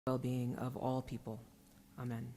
well-being of all people. Amen.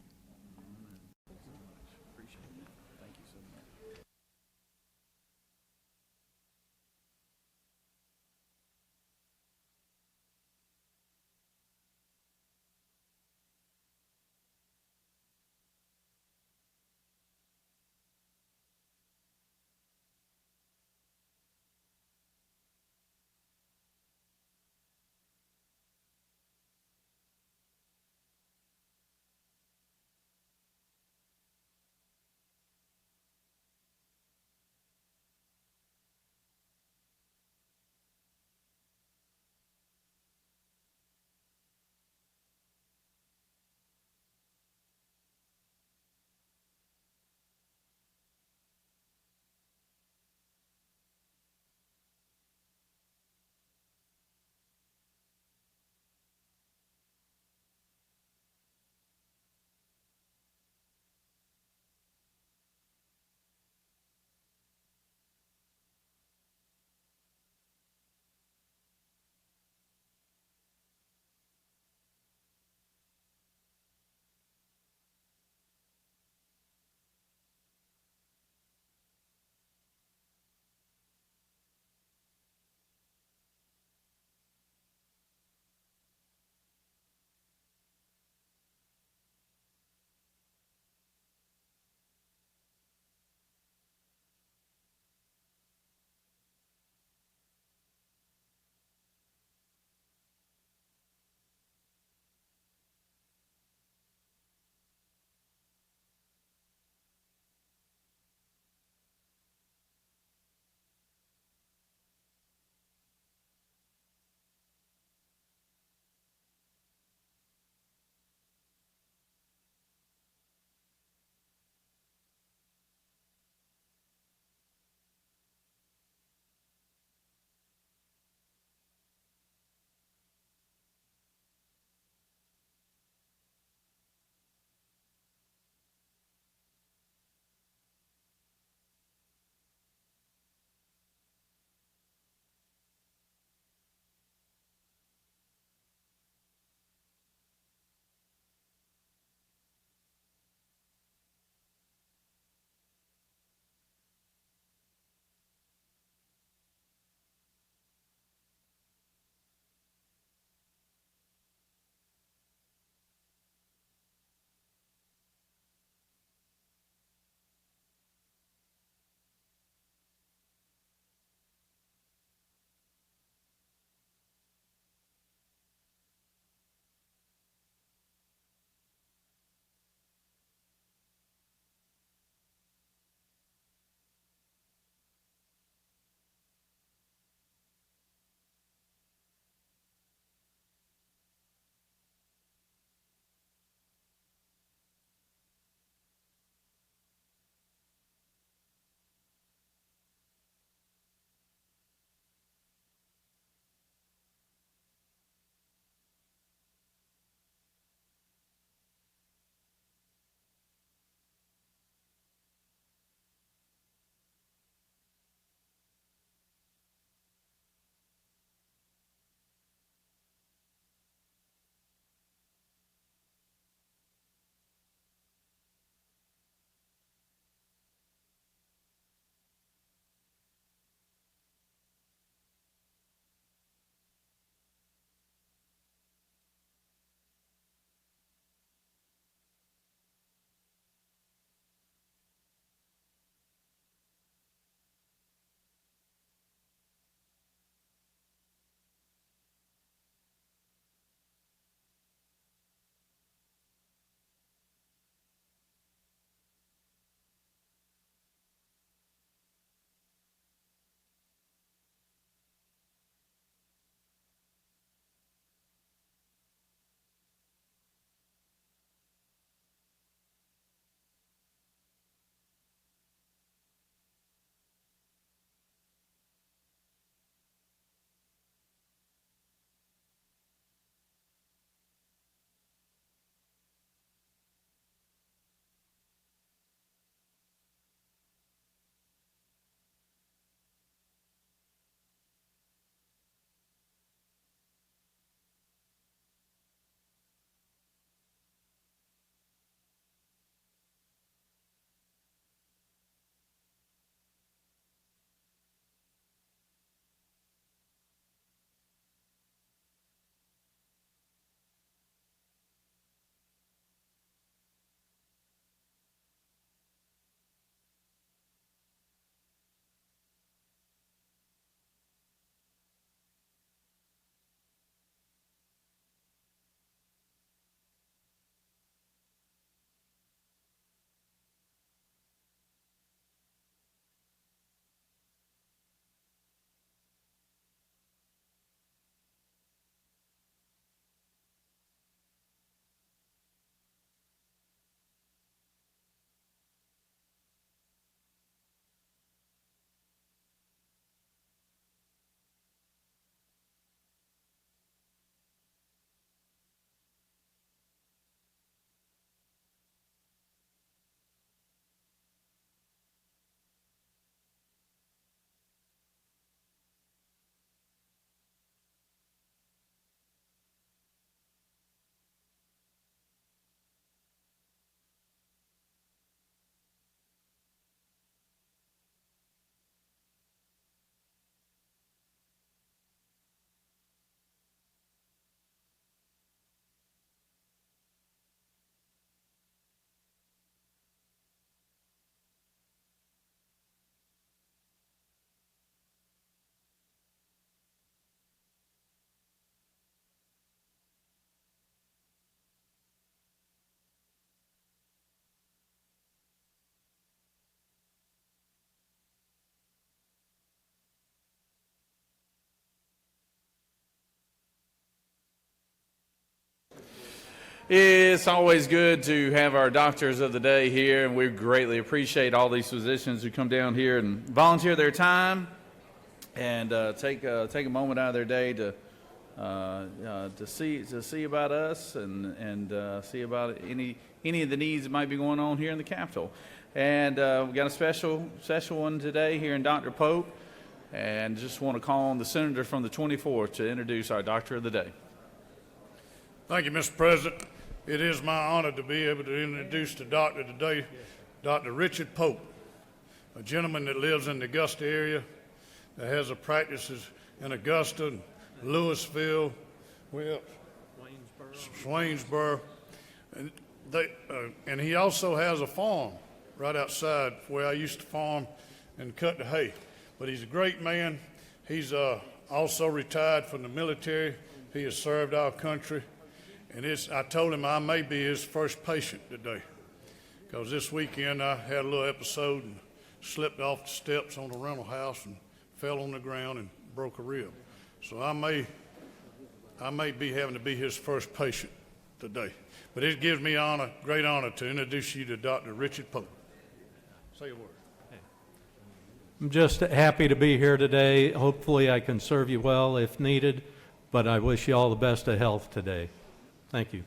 It's always good to have our doctors of the day here, and we greatly appreciate all these physicians who come down here and volunteer their time and take a moment out of their day to see about us and see about any of the needs that might be going on here in the Capitol. And we got a special one today here in Dr. Pope, and just want to call on the senator from the 24th to introduce our doctor of the day. Thank you, Mr. President. It is my honor to be able to introduce the doctor today, Dr. Richard Pope, a gentleman that lives in the Augusta area, that has a practices in Augusta, and Louisville, Swainsboro, and he also has a farm right outside where I used to farm and cut the hay. But he's a great man. He's also retired from the military. He has served our country. And I told him I may be his first patient today, because this weekend I had a little episode and slipped off the steps on the rental house and fell on the ground and broke a rib. So I may be having to be his first patient today. But it gives me great honor to introduce you to Dr. Richard Pope. Say a word. I'm just happy to be here today. Hopefully I can serve you well if needed, but I wish you all the best of health today. Thank you.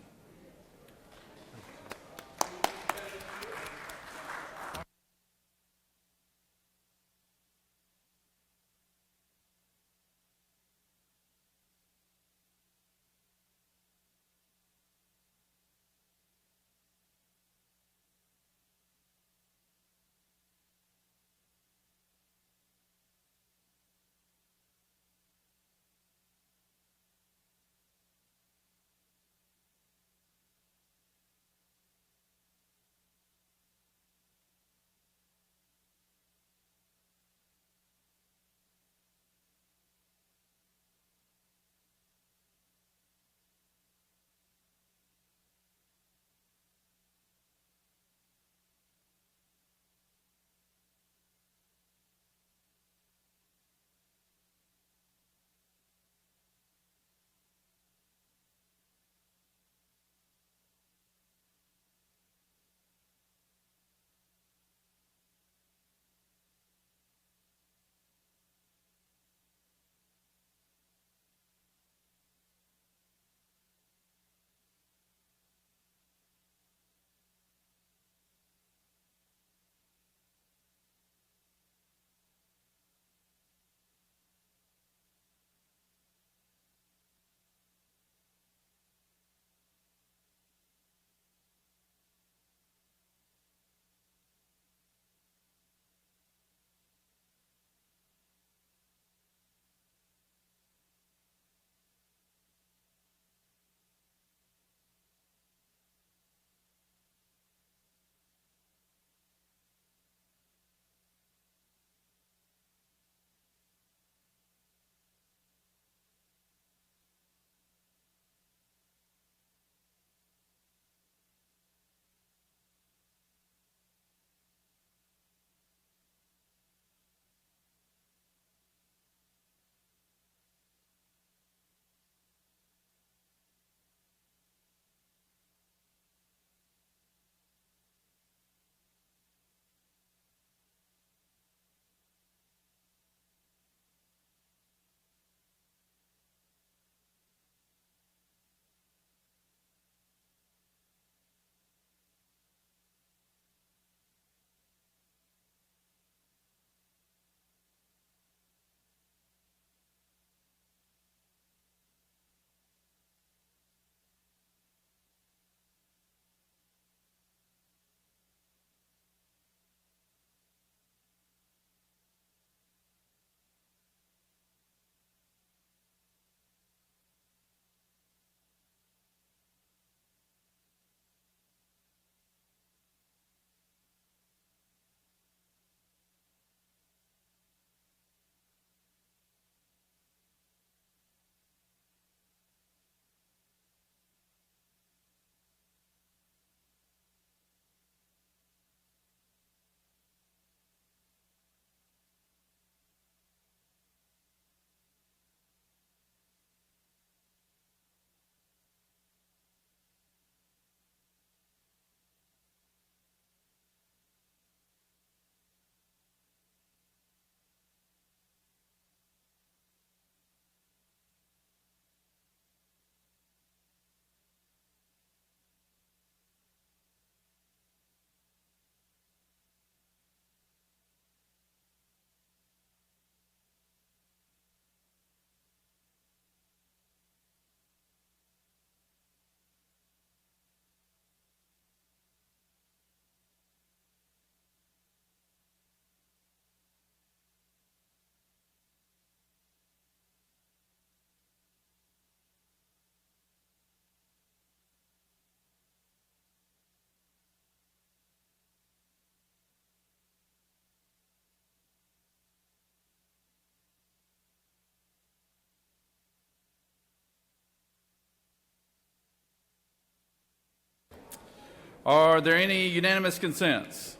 Are there any unanimous consents?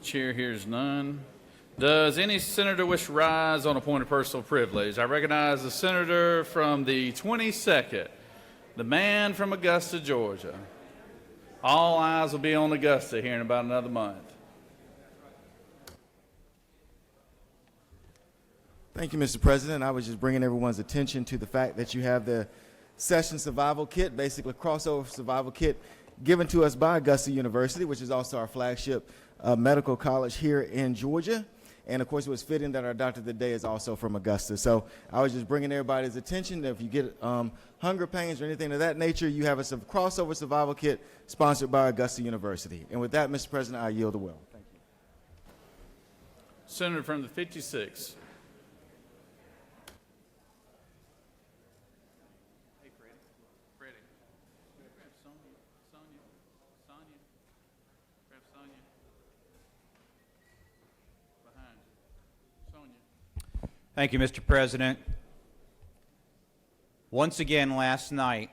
Chair hears none. Does any senator wish to rise on a point of personal privilege? I recognize the senator from the 22nd, the man from Augusta, Georgia. All eyes will be on Augusta here in about another month. Thank you, Mr. President. I was just bringing everyone's attention to the fact that you have the Session Survival Kit, basically a crossover survival kit given to us by Augusta University, which is also our flagship medical college here in Georgia. And of course, it was fitting that our doctor of the day is also from Augusta. So I was just bringing everybody's attention that if you get hunger pains or anything of that nature, you have a crossover survival kit sponsored by Augusta University. And with that, Mr. President, I yield the will. Thank you. Senator from the 56. Hey, Freddie. Grab Sonia. Grab Sonia. Behind you. Sonia. Thank you, Mr. President. Once again last night,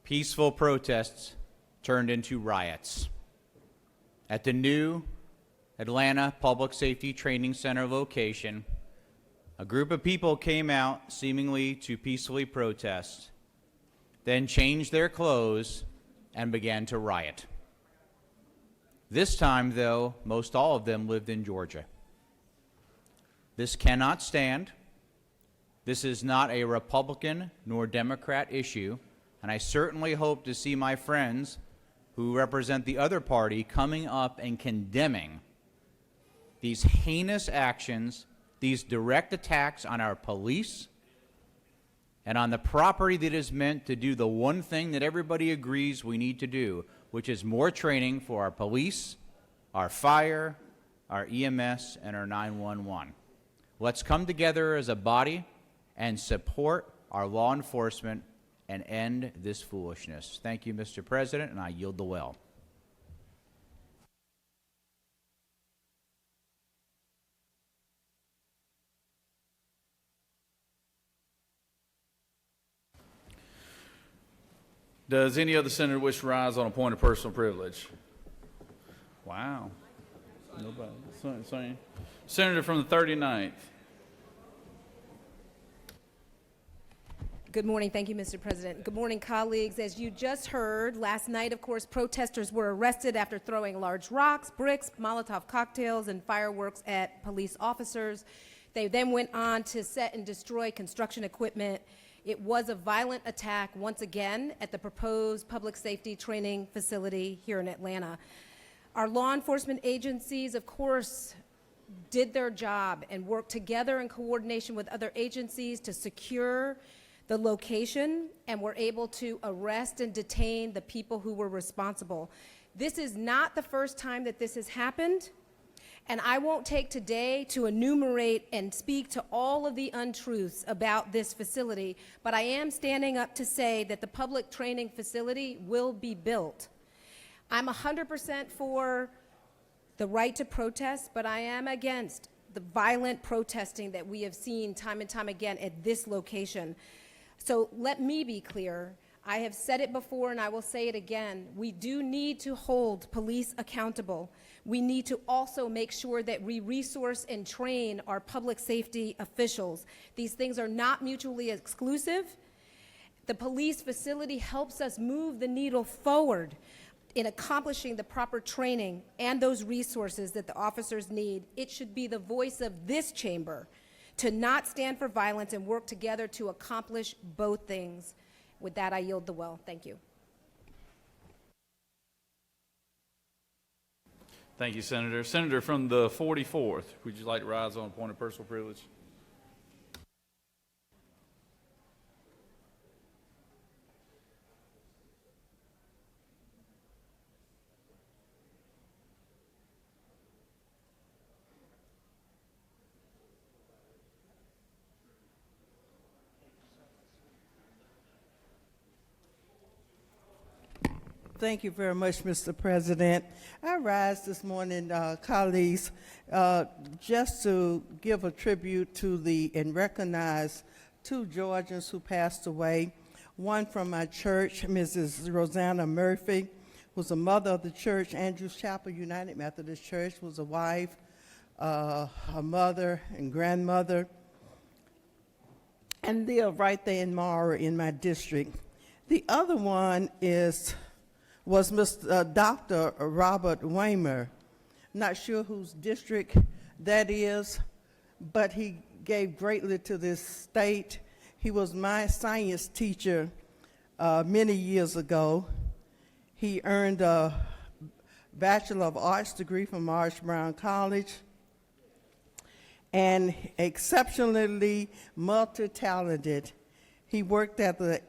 peaceful protests turned into riots. At the new Atlanta Public Safety Training Center location, a group of people came out seemingly to peacefully protest, then changed their clothes and began to riot. This time, though, most all of them lived in Georgia. This cannot stand. This is not a Republican nor Democrat issue, and I certainly hope to see my friends who represent the other party coming up and condemning these heinous actions, these direct attacks on our police and on the property that is meant to do the one thing that everybody agrees we need to do, which is more training for our police, our fire, our EMS, and our 911. Let's come together as a body and support our law enforcement and end this foolishness. Thank you, Mr. President, and I yield the well. Does any other senator wish to rise on a point of personal privilege? Wow. Nobody. Senator from the 39th. Good morning. Thank you, Mr. President. Good morning, colleagues. As you just heard, last night, of course, protesters were arrested after throwing large rocks, bricks, Molotov cocktails, and fireworks at police officers. They then went on to set and destroy construction equipment. It was a violent attack, once again, at the proposed public safety training facility here in Atlanta. Our law enforcement agencies, of course, did their job and worked together in coordination with other agencies to secure the location, and were able to arrest and detain the people who were responsible. This is not the first time that this has happened, and I won't take today to enumerate and speak to all of the untruths about this facility, but I am standing up to say that the public training facility will be built. I'm 100% for the right to protest, but I am against the violent protesting that we have seen time and time again at this location. So let me be clear. I have said it before and I will say it again. We do need to hold police accountable. We need to also make sure that we resource and train our public safety officials. These things are not mutually exclusive. The police facility helps us move the needle forward in accomplishing the proper training and those resources that the officers need. It should be the voice of this chamber to not stand for violence and work together to accomplish both things. With that, I yield the well. Thank you. Thank you, Senator. Senator from the 44th, would you like to rise on a point of personal privilege? Thank you very much, Mr. President. I rise this morning, colleagues, just to give a tribute to and recognize two Georgians who passed away. one from my church, Mrs. Rosanna Murphy, was a mother of the church, Andrews Chapel United Methodist Church, was a wife, a mother and grandmother, and live right there in Mara in my district. The other one was Mr. Dr. Robert Waymer. Not sure whose district that is, but he gave greatly to this state. He was my science teacher many years ago. He earned a Bachelor of Arts degree from Marsh Brown College, and exceptionally multi-talented. He worked as an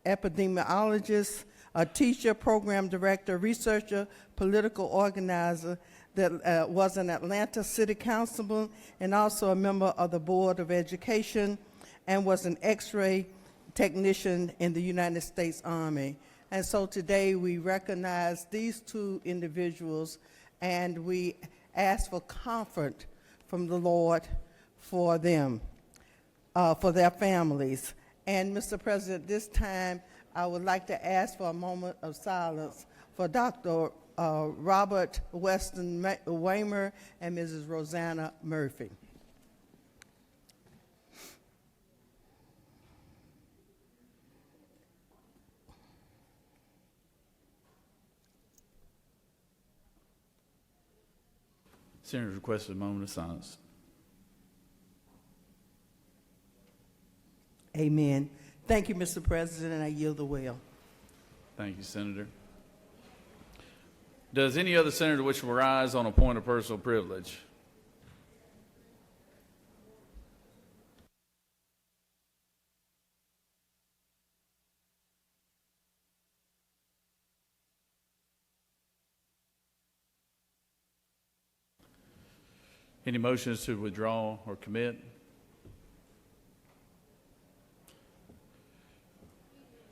epidemiologist, a teacher, program director, researcher, political organizer, that was an Atlanta City Councilman, and also a member of the Board of Education, and was an X-ray technician in the United States Army. And so today we recognize these two individuals, and we ask for comfort from the Lord for them, for their families. And Mr. President, this time I would like to ask for a moment of silence for Dr. Robert Weston Waymer and Mrs. Rosanna Murphy. Senator requested a moment of silence. Amen. Thank you, Mr. President, and I yield the will. Thank you, Senator. Does any other senator wish to rise on a point of personal privilege? Any motions to withdraw or commit?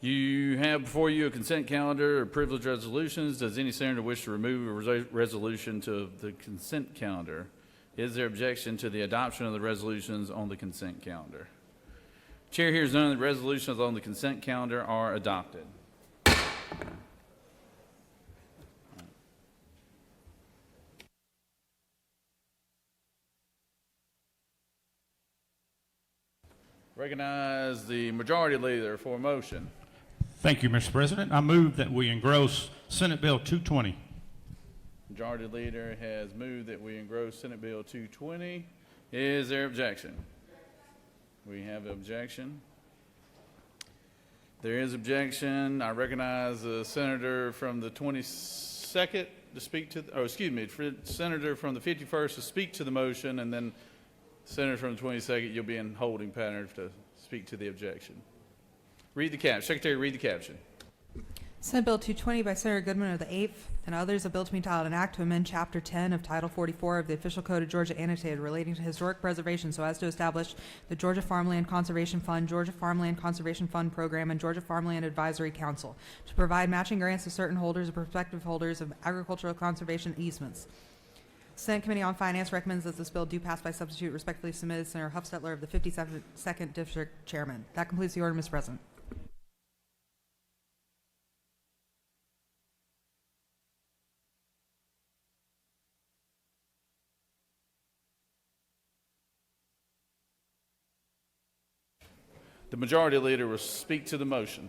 You have before you a consent calendar or privilege resolutions. Does any senator wish to remove a resolution to the consent calendar? Is there objection to the adoption of the resolutions on the consent calendar? Chair hears none of the resolutions on the consent calendar are adopted. Recognize the majority leader for a motion. Thank you, Mr. President. I move that we engross Senate Bill 220. Majority leader has moved that we engross Senate Bill 220. Is there objection? We have objection. There is objection. I recognize the senator from the 22nd to speak to, senator from the 51st to speak to the motion, and then senator from the 22nd, you'll be in holding pattern to speak to the objection. Read the caption. Secretary, read the caption. Senate Bill 220 by Senator Goodman of the 8th and others, a bill to be entitled an act to amend Chapter 10 of Title 44 of the Official Code of Georgia annotated relating to historic preservation so as to establish the Georgia Farmland Conservation Fund, Georgia Farmland Conservation Fund Program, and Georgia Farmland Advisory Council to provide matching grants to certain holders or prospective holders of agricultural conservation easements. Senate Committee on Finance recommends that this bill do pass by substitute. Respectfully submitted, Senator Huffstetler of the 52nd District Chairman. That completes the order, Mr. President. The majority leader will speak to the motion.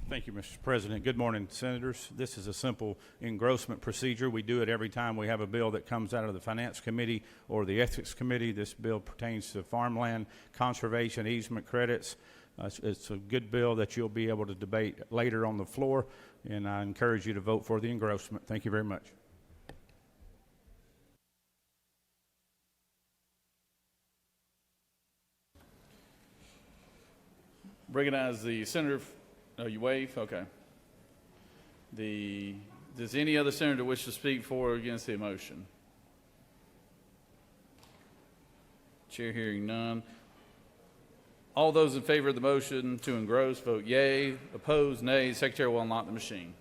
Thank you, Mr. President. Good morning, Senators. This is a simple engrossment procedure. We do it every time we have a bill that comes out of the Finance Committee or the Ethics Committee. This bill pertains to farmland conservation easement credits. It's a good bill that you'll be able to debate later on the floor, and I encourage you to vote for the engrossment. Thank you very much. Recognize the senator. Oh, you waive? Okay. Does any other senator wish to speak for or against the motion? Chair hearing none. All those in favor of the motion to engross, vote yea. Opposed, nay. Secretary will unlock the machine.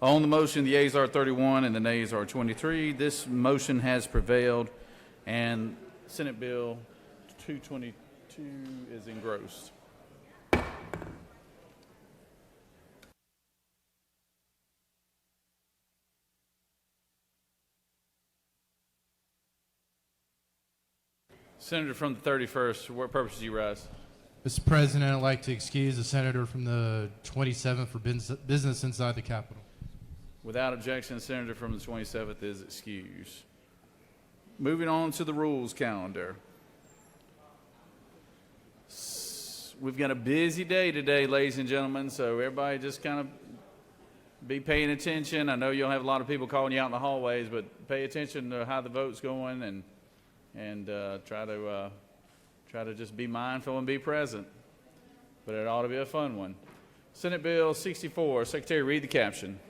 On the motion, the yeas are 31 and the nays are 23. This motion has prevailed, and Senate Bill 222 is engrossed. Senator from the 31st, for what purpose do you rise? Mr. President, I'd like to excuse the senator from the 27th for business inside the Capitol. Without objection, the senator from the 27th is excused. Moving on to the rules calendar. We've got a busy day today, ladies and gentlemen, so everybody just kind of be paying attention. I know you'll have a lot of people calling you out in the hallways, but pay attention to how the vote's going and try to just be mindful and be present. But it ought to be a fun one. Senate Bill 64. Secretary, read the caption.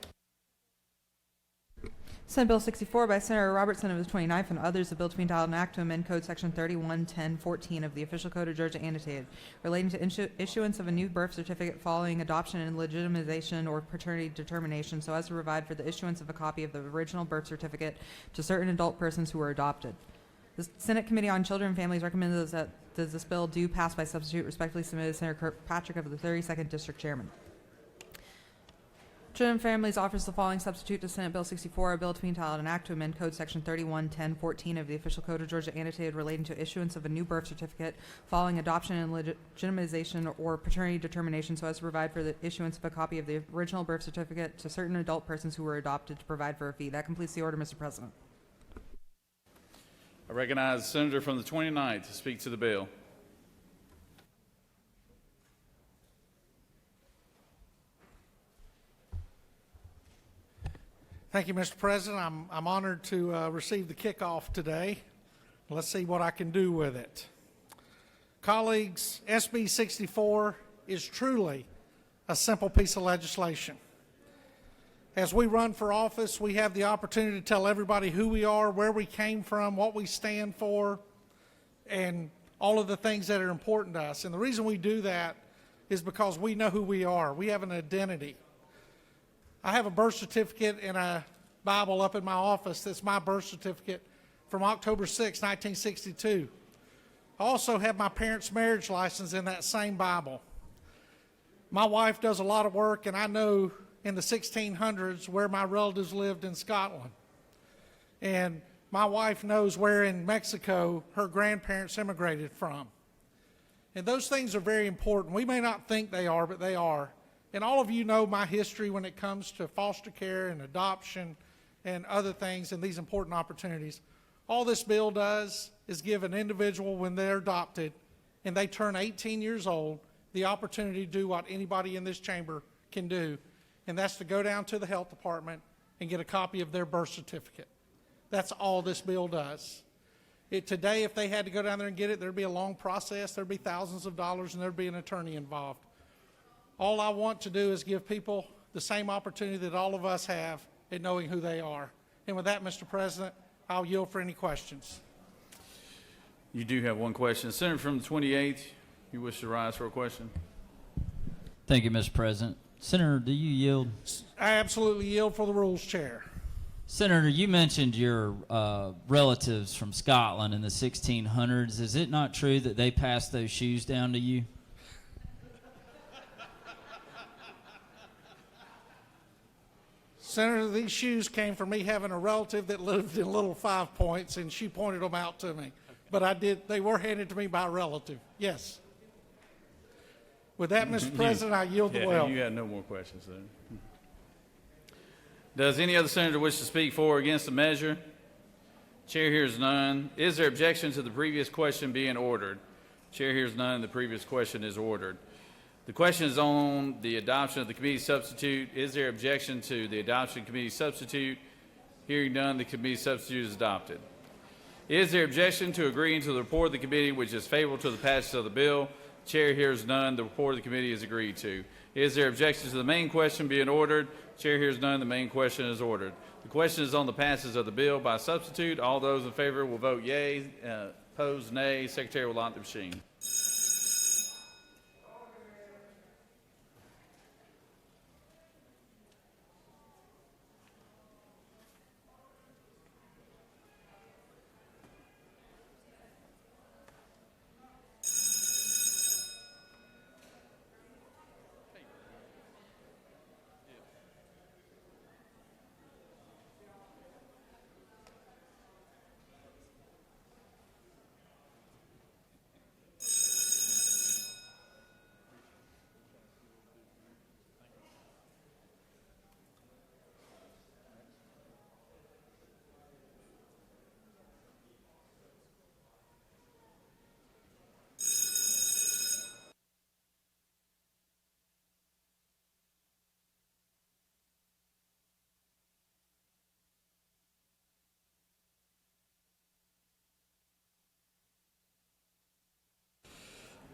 Senate Bill 64 by Senator Robertson of the 29th and others, a bill to be entitled an act to amend Code Section 311014 of the Official Code of Georgia annotated, relating to issuance of a new birth certificate following adoption and legitimization or paternity determination, so as to provide for the issuance of a copy of the original birth certificate to certain adult persons who were adopted. The Senate Committee on Children and Families recommends that this bill do pass by substitute. Respectfully submitted, Senator Kirkpatrick of the 32nd District Chairman. Children and Families offers the following substitute to Senate Bill 64, a bill to be entitled an act to amend Code Section 311014 of the Official Code of Georgia annotated, relating to issuance of a new birth certificate following adoption and legitimization or paternity determination, so as to provide for the issuance of a copy of the original birth certificate to certain adult persons who were adopted, to provide for a fee. That completes the order, Mr. President. I recognize the senator from the 29th to speak to the bill. Thank you, Mr. President. I'm honored to receive the kickoff today. Let's see what I can do with it. Colleagues, SB 64 is truly a simple piece of legislation. As we run for office, we have the opportunity to tell everybody who we are, where we came from, what we stand for, and all of the things that are important to us. And the reason we do that is because we know who we are. We have an identity. I have a birth certificate and a Bible up in my office that's my birth certificate from October 6, 1962. I also have my parents' marriage license in that same Bible. My wife does a lot of work, and I know in the 1600s where my relatives lived in Scotland. And my wife knows where in Mexico her grandparents immigrated from. And those things are very important. We may not think they are, but they are. And all of you know my history when it comes to foster care and adoption and other things and these important opportunities. All this bill does is give an individual, when they're adopted and they turn 18 years old, the opportunity to do what anybody in this chamber can do, and that's to go down to the health department and get a copy of their birth certificate. That's all this bill does. Today, if they had to go down there and get it, there'd be a long process, there'd be thousands of dollars, and there'd be an attorney involved. All I want to do is give people the same opportunity that all of us have in knowing who they are. And with that, Mr. President, I'll yield for any questions. You do have one question. Senator from the 28th, you wish to rise for a question? Thank you, Mr. President. Senator, do you yield? I absolutely yield for the rules, Chair. Senator, you mentioned your relatives from Scotland in the 1600s. Is it not true that they passed those shoes down to you? Senator, these shoes came from me having a relative that lived in Little Five Points, and she pointed them out to me. But they were handed to me by a relative, yes. With that, Mr. President, I yield the well. You had no more questions, Senator. Does any other senator wish to speak for or against the measure? Chair hears none. Is there objection to the previous question being ordered? Chair hears none. The previous question is ordered. The question is on the adoption of the committee substitute. Is there objection to the adoption of committee substitute? Hearing none, the committee substitute is adopted. Is there objection to agreeing to the report of the committee which is favorable to the passage of the bill? Chair hears none. The report of the committee is agreed to. Is there objection to the main question being ordered? Chair hears none. The main question is ordered. The question is on the passage of the bill by substitute. All those in favor will vote yea. Opposed, nay. Secretary will lock the machine.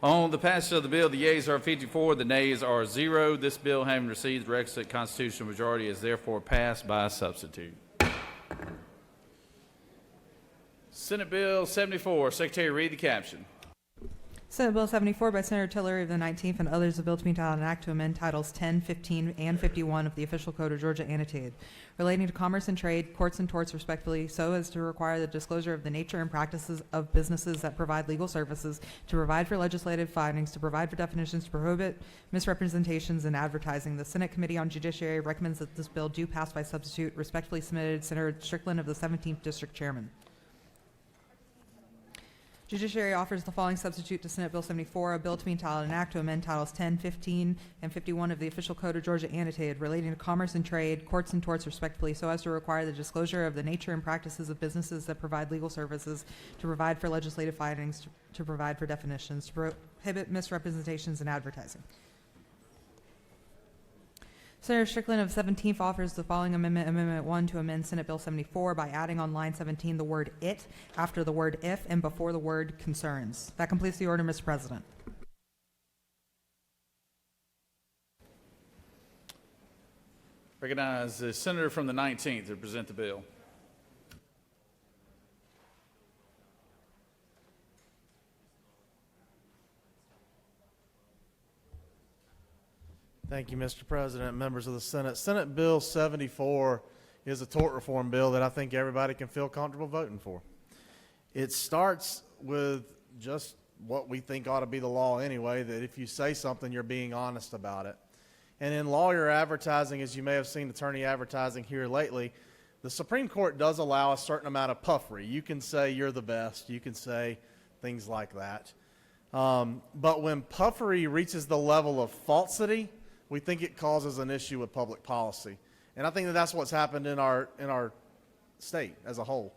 On the passage of the bill, the yeas are 54, the nays are 0. This bill, having received the requisite constitutional majority, is therefore passed by substitute. Senate Bill 74. Secretary, read the caption. Senate Bill 74 by Senator Tillery of the 19th and others, a bill to be entitled an act to amend titles 10, 15, and 51 of the official code of Georgia annotated, relating to commerce and trade, courts and torts respectively, so as to require the disclosure of the nature and practices of businesses that provide legal services, to provide for legislative findings, to provide for definitions, to prohibit misrepresentations in advertising. The Senate Committee on Judiciary recommends that this bill do pass by substitute. Respectfully submitted, Senator Strickland of the 17th District Chairman. Judiciary offers the following substitute to Senate Bill 74, a bill to be entitled an act to amend titles 10, 15, and 51 of the official code of Georgia annotated, relating to commerce and trade, courts and torts respectively, so as to require the disclosure of the nature and practices of businesses that provide legal services, to provide for legislative findings, to provide for definitions, to prohibit misrepresentations in advertising. Senator Strickland of 17th offers the following amendment, Amendment 1, to amend Senate Bill 74 by adding on line 17 the word "it" after the word "if" and before the word "concerns." That completes the order, Mr. President. Recognize the senator from the 19th to present the bill. Thank you, Mr. President, members of the Senate. Senate Bill 74 is a tort reform bill that I think everybody can feel comfortable voting for. It starts with just what we think ought to be the law anyway, that if you say something, you're being honest about it. And in lawyer advertising, as you may have seen attorney advertising here lately, the Supreme Court does allow a certain amount of puffery. You can say you're the best. You can say things like that. But when puffery reaches the level of falsity, we think it causes an issue with public policy. And I think that that's what's happened in our state as a whole.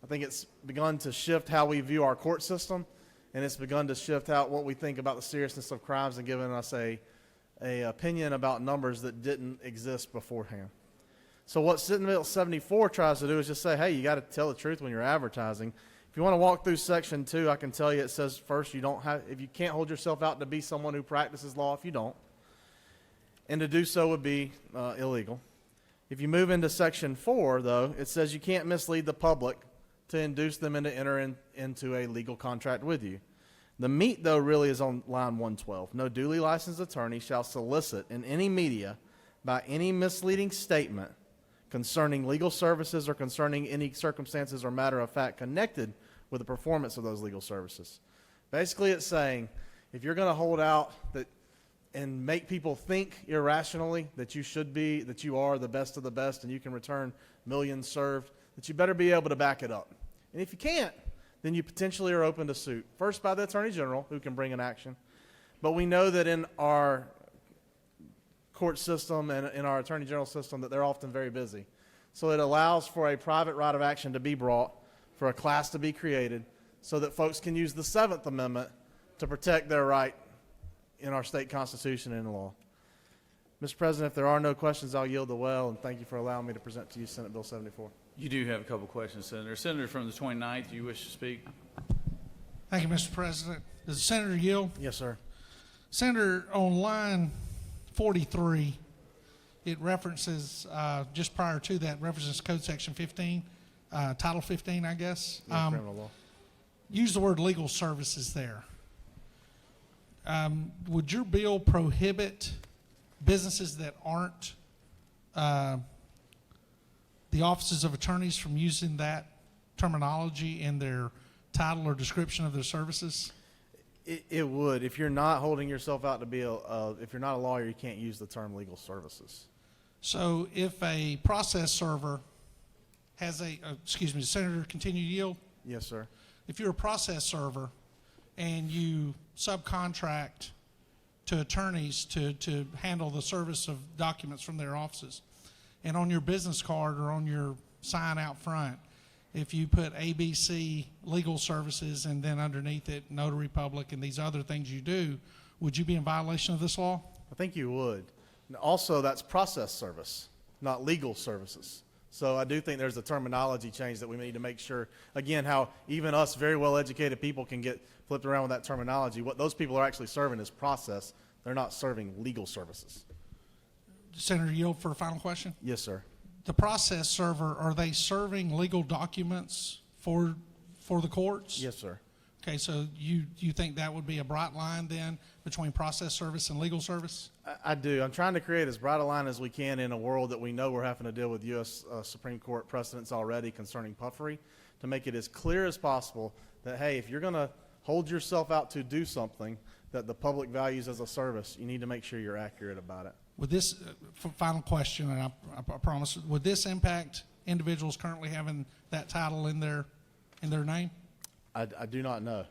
I think it's begun to shift how we view our court system, and it's begun to shift out what we think about the seriousness of crimes and giving us a opinion about numbers that didn't exist beforehand. So what Senate Bill 74 tries to do is just say, hey, you got to tell the truth when you're advertising. If you want to walk through Section 2, I can tell you it says first, if you can't hold yourself out to be someone who practices law, if you don't. And to do so would be illegal. If you move into Section 4, though, it says you can't mislead the public to induce them into entering into a legal contract with you. The meat, though, really is on line 112. No duly licensed attorney shall solicit in any media by any misleading statement concerning legal services or concerning any circumstances or matter of fact connected with the performance of those legal services. Basically, it's saying if you're going to hold out that and make people think irrationally that you are the best of the best and you can return millions served, that you better be able to back it up. And if you can't, then you potentially are open to suit. First by the Attorney General, who can bring an action. But we know that in our court system and in our Attorney General system that they're often very busy. So it allows for a private right of action to be brought, for a class to be created, so that folks can use the 7th Amendment to protect their right in our state constitution and in the law. Mr. President, if there are no questions, I'll yield the well, and thank you for allowing me to present to you Senate Bill 74. You do have a couple questions, Senator. Senator from the 29th, do you wish to speak? Thank you, Mr. President. Does the Senator yield? Yes, sir. Senator, on line 43, it references, just prior to that, references Code Section 15, Title 15, I guess. Criminal law. Use the word legal services there. Would your bill prohibit businesses that aren't the offices of attorneys from using that terminology in their title or description of their services? It would. If you're not holding yourself out to be if you're not a lawyer, you can't use the term legal services. So if a process server has Senator, continue to yield? Yes, sir. If you're a process server and you subcontract to attorneys to handle the service of documents from their offices, and on your business card or on your sign out front, if you put ABC Legal Services and then underneath it Notary Public and these other things you do, would you be in violation of this law? I think you would. And also, that's process service, not legal services. So I do think there's a terminology change that we need to make sure, again, how even us very well-educated people can get flipped around with that terminology. What those people are actually serving is process. They're not serving legal services. Senator Yield for a final question. Yes, sir. The process server, are they serving legal documents for the courts? Yes, sir. Okay, so you think that would be a bright line then between process service and legal service? I do. I'm trying to create as bright a line as we can in a world that we know we're having to deal with U.S. Supreme Court precedents already concerning puffery, to make it as clear as possible that, hey, if you're going to hold yourself out to do something that the public values as a service, you need to make sure you're accurate about it. Would this, final question, and I promise, would this impact individuals currently having that title in their name? I do not know.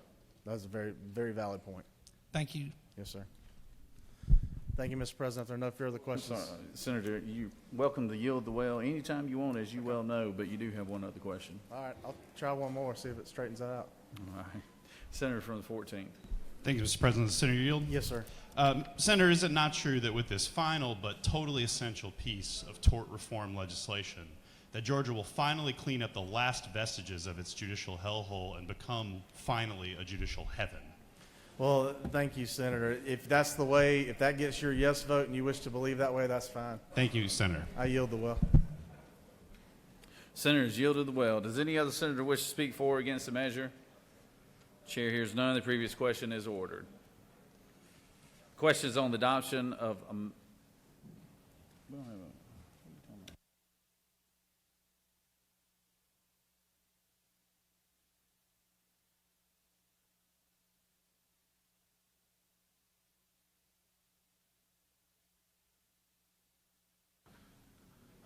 That's a very, very valid point. Thank you. Yes, sir. Thank you, Mr. President. If there are no further questions. Senator, you're welcome to yield the well anytime you want, as you well know, but you do have one other question. All right, I'll try one more, see if it straightens that out. All right. Senator from the 14th. Thank you, Mr. President. Senator Yield? Yes, sir. Senator, is it not true that with this final but totally essential piece of tort reform legislation, that Georgia will finally clean up the last vestiges of its judicial hellhole and become finally a judicial heaven? Well, thank you, Senator. If that's the way, if that gets your yes vote and you wish to believe that way, that's fine. Thank you, Senator. I yield the well. Senators yielded the well. Does any other senator wish to speak for or against the measure? Chair hears none. The previous question is ordered. Questions on the adoption of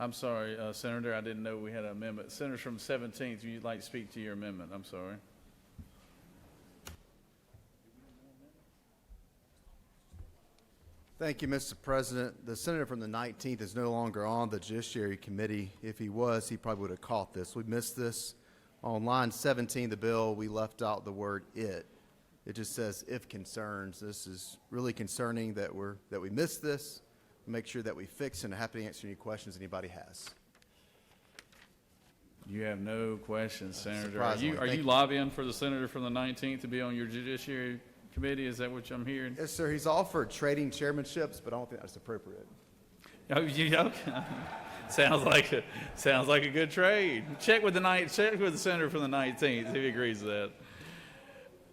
I'm sorry, Senator, I didn't know we had an amendment. Senator from 17th, if you'd like to speak to your amendment, I'm sorry. Thank you, Mr. President. The senator from the 19th is no longer on the Judiciary Committee. If he was, he probably would have caught this. We missed this. On line 17 of the bill, we left out the word "it." It just says "if concerns." This is really concerning that we missed this. Make sure that we fix it, and I'm happy to answer any questions anybody has. You have no questions, Senator. Surprisingly. Are you lobbying for the senator from the 19th to be on your Judiciary Committee? Is that what I'm hearing? Yes, sir. He's offered trading chairmanships, but I don't think that's appropriate. Oh, okay. Sounds like a good trade. Check with the senator from the 19th, see if he agrees with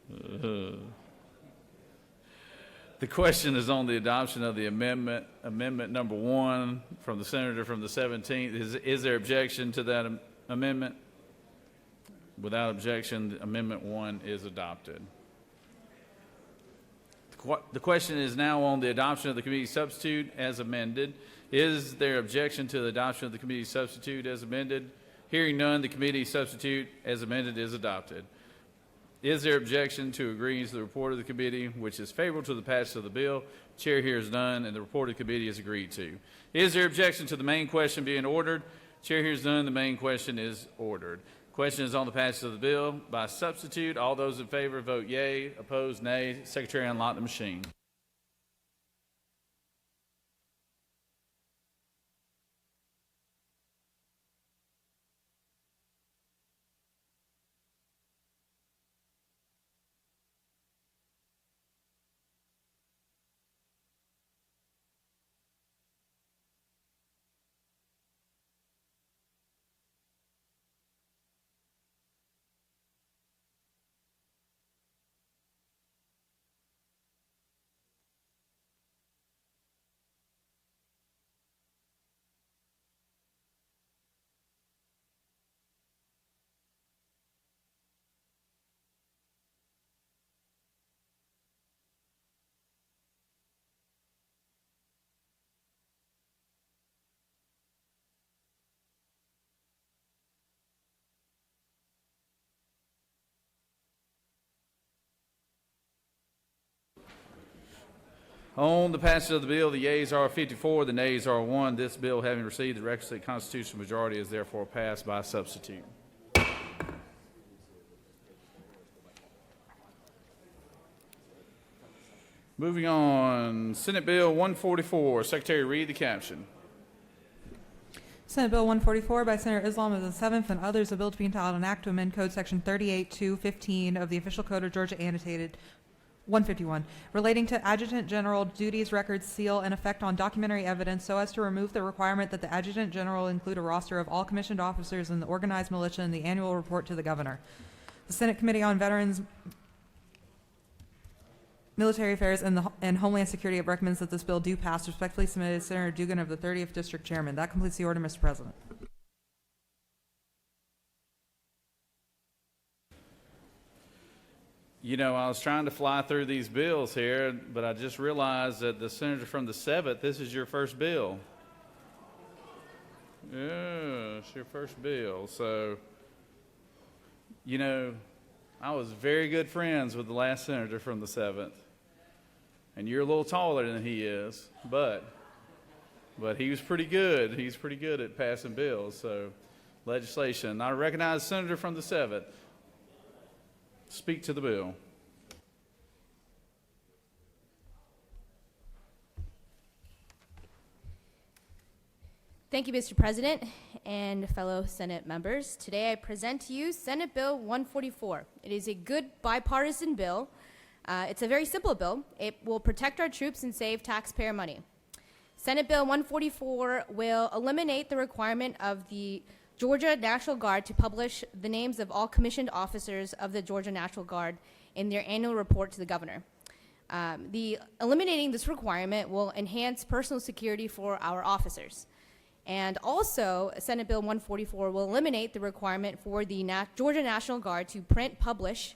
that. The question is on the adoption of the amendment number 1 from the senator from the 17th. Is there objection to that amendment? Without objection, amendment 1 is adopted. The question is now on the adoption of the committee substitute as amended. Is there objection to the adoption of the committee substitute as amended? Hearing none, the committee substitute as amended is adopted. Is there objection to agreeing to the report of the committee, which is favorable to the passage of the bill? Chair hears none, and the report of the committee is agreed to. Is there objection to the main question being ordered? Chair hears none. The main question is ordered. Question is on the passage of the bill by substitute. All those in favor vote yea. Opposed, nay. Secretary, unlock the machine. On the passage of the bill, the yeas are 54, the nays are 1. This bill, having received the requisite constitutional majority, is therefore passed by substitute. Moving on, Senate Bill 144. Secretary, read the caption. Senate Bill 144 by Senator Islam of the 7th and others, a bill to be entitled an act to amend Code Section 38-215 of the Official Code of Georgia annotated 151, relating to Adjutant General duties, records, seal, and effect on documentary evidence so as to remove the requirement that the Adjutant General include a roster of all commissioned officers in the organized militia in the annual report to the Governor. The Senate Committee on Veterans, Military Affairs, and Homeland Security recommends that this bill do pass. Respectfully submitted, Senator Dugan of the 30th District Chairman. That completes the order, Mr. President. You know, I was trying to fly through these bills here, but I just realized that the senator from the 7th, this is your first bill. Yeah, it's your first bill. So, you know, I was very good friends with the last senator from the 7th. And you're a little taller than he is, but he was pretty good. He's pretty good at passing bills. So, legislation. I recognize the senator from the 7th. Speak to the bill. Thank you, Mr. President and fellow Senate members. Today I present to you Senate Bill 144. It is a good bipartisan bill. It's a very simple bill. It will protect our troops and save taxpayer money. Senate Bill 144 will eliminate the requirement of the Georgia National Guard to publish the names of all commissioned officers of the Georgia National Guard in their annual report to the governor. Eliminating this requirement will enhance personal security for our officers. And also, Senate Bill 144 will eliminate the requirement for the Georgia National Guard to print, publish,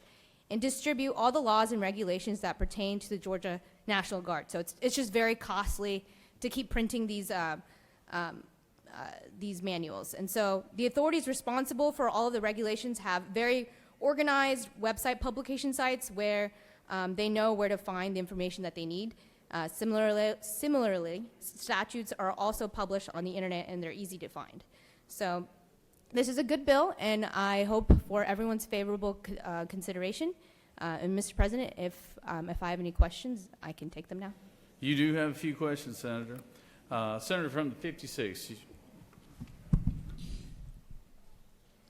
and distribute all the laws and regulations that pertain to the Georgia National Guard. So it's just very costly to keep printing these manuals. And so the authorities responsible for all of the regulations have very organized website publication sites where they know where to find the information that they need. Similarly, statutes are also published on the internet and they're easy to find. So this is a good bill, and I hope for everyone's favorable consideration. And Mr. President, if I have any questions, I can take them now. You do have a few questions, Senator. Senator from the 56.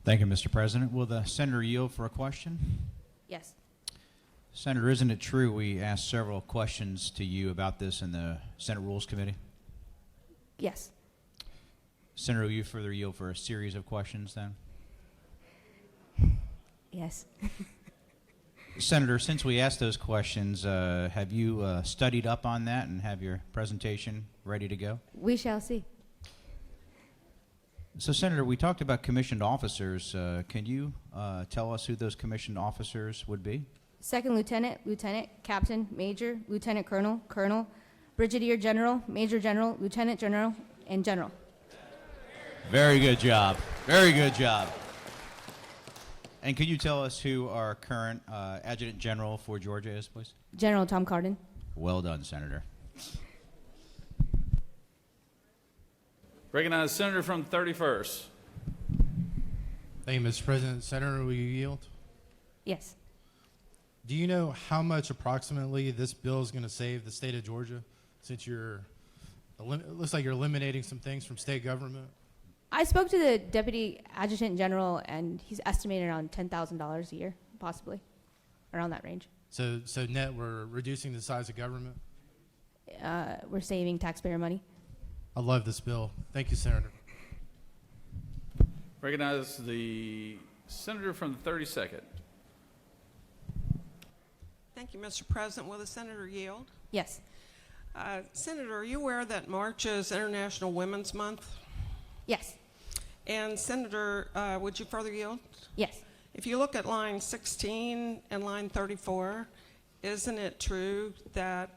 Thank you, Mr. President. Will the senator yield for a question? Yes. Senator, isn't it true we asked several questions to you about this in the Senate Rules Committee? Yes. Senator, will you further yield for a series of questions then? Yes. Senator, since we asked those questions, have you studied up on that and have your presentation ready to go? We shall see. So, Senator, we talked about commissioned officers. Can you tell us who those commissioned officers would be? Second lieutenant, lieutenant, captain, major, lieutenant colonel, colonel, brigadier general, major general, lieutenant general, and general. Very good job. Very good job. And could you tell us who our current adjutant general for Georgia is, please? General Tom Cardin. Well done, Senator. Recognize the senator from the 31st. Thank you, Mr. President. Senator, will you yield? Yes. Do you know how much approximately this bill is going to save the state of Georgia, since it looks like you're eliminating some things from state government? I spoke to the Deputy Adjutant General, and he's estimated around $10,000 a year, possibly, around that range. So net, we're reducing the size of government? We're saving taxpayer money. I love this bill. Thank you, Senator. Recognize the senator from the 32nd. Thank you, Mr. President. Will the senator yield? Yes. Senator, are you aware that March is International Women's Month? Yes. And Senator, would you further yield? Yes. If you look at line 16 and line 34, isn't it true that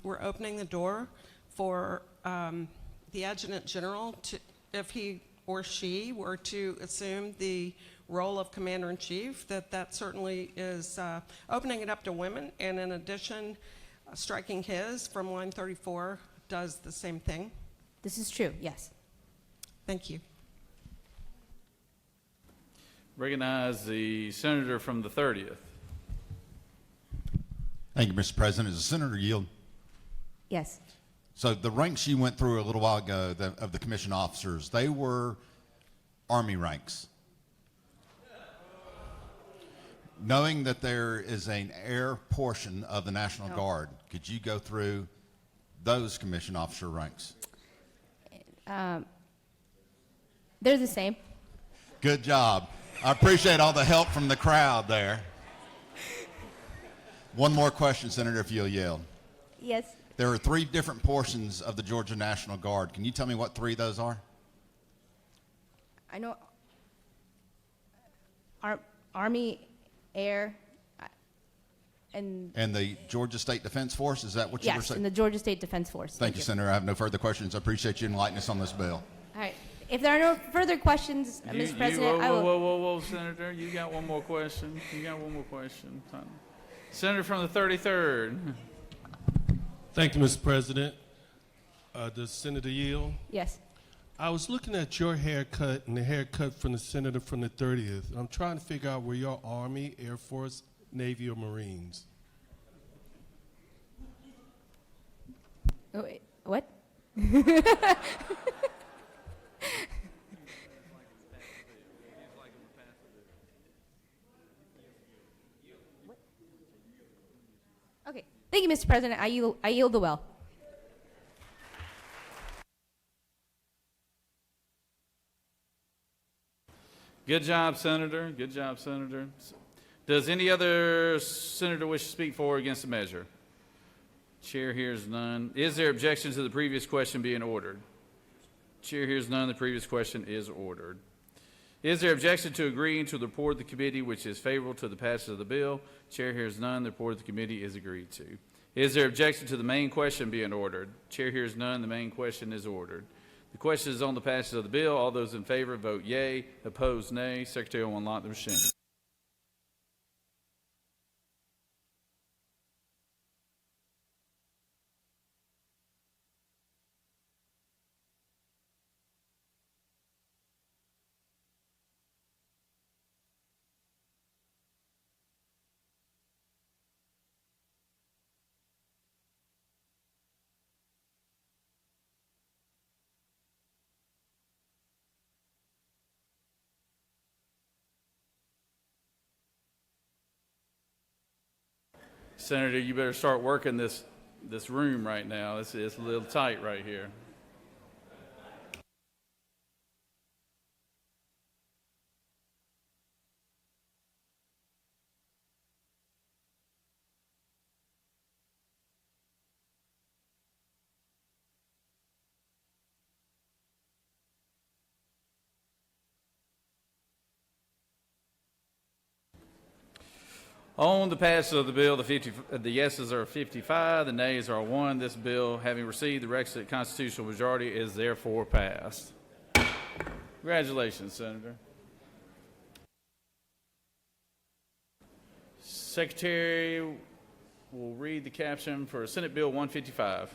we're opening the door for the Adjutant General to, if he or she were to assume the role of Commander-in-Chief, that certainly is opening it up to women, and in addition, striking his from line 34 does the same thing? This is true, yes. Thank you. Recognize the senator from the 30th. Thank you, Mr. President. Does the senator yield? Yes. So the ranks you went through a little while ago of the commission officers, they were Army ranks. Knowing that there is an air portion of the National Guard, could you go through those commission officer ranks? They're the same. Good job. I appreciate all the help from the crowd there. One more question, Senator, if you'll yield. Yes. There are 3 different portions of the Georgia National Guard. Can you tell me what 3 those are? I know Army, Air, and the Georgia State Defense Force, is that what you were yes, saying? and the Georgia State Defense Force. Thank you, Senator. I have no further questions. I appreciate you enlightening us on this bill. All right. If there are no further questions, Mr. President, I will. Whoa, Senator. You got one more question. Senator from the 33rd. Thank you, Mr. President. Does Senator yield? Yes. I was looking at your haircut and the haircut from the senator from the 30th. I'm trying to figure out where you're Army, Air Force, Navy, or Marines. Oh, wait, what? Okay. Thank you, Mr. President. I yield the well. Good job, Senator. Good job, Senator. Does any other senator wish to speak for or against the measure? Chair hears none. Is there objection to the previous question being ordered? Chair hears none. The previous question is ordered. Is there objection to agreeing to the report of the committee which is favorable to the passage of the bill? Chair hears none. The report of the committee is agreed to. Is there objection to the main question being ordered? Chair hears none. The main question is ordered. The question is on the passage of the bill. All those in favor vote yea. Opposed, nay. Secretary will unlock the machine. Senator, you better start working this room right now. It's a little tight right here. On the passage of the bill, the yeses are 55, the nays are 1. This bill, having received the requisite constitutional majority, is therefore passed. Congratulations, Senator. Secretary will read the caption for Senate Bill 155.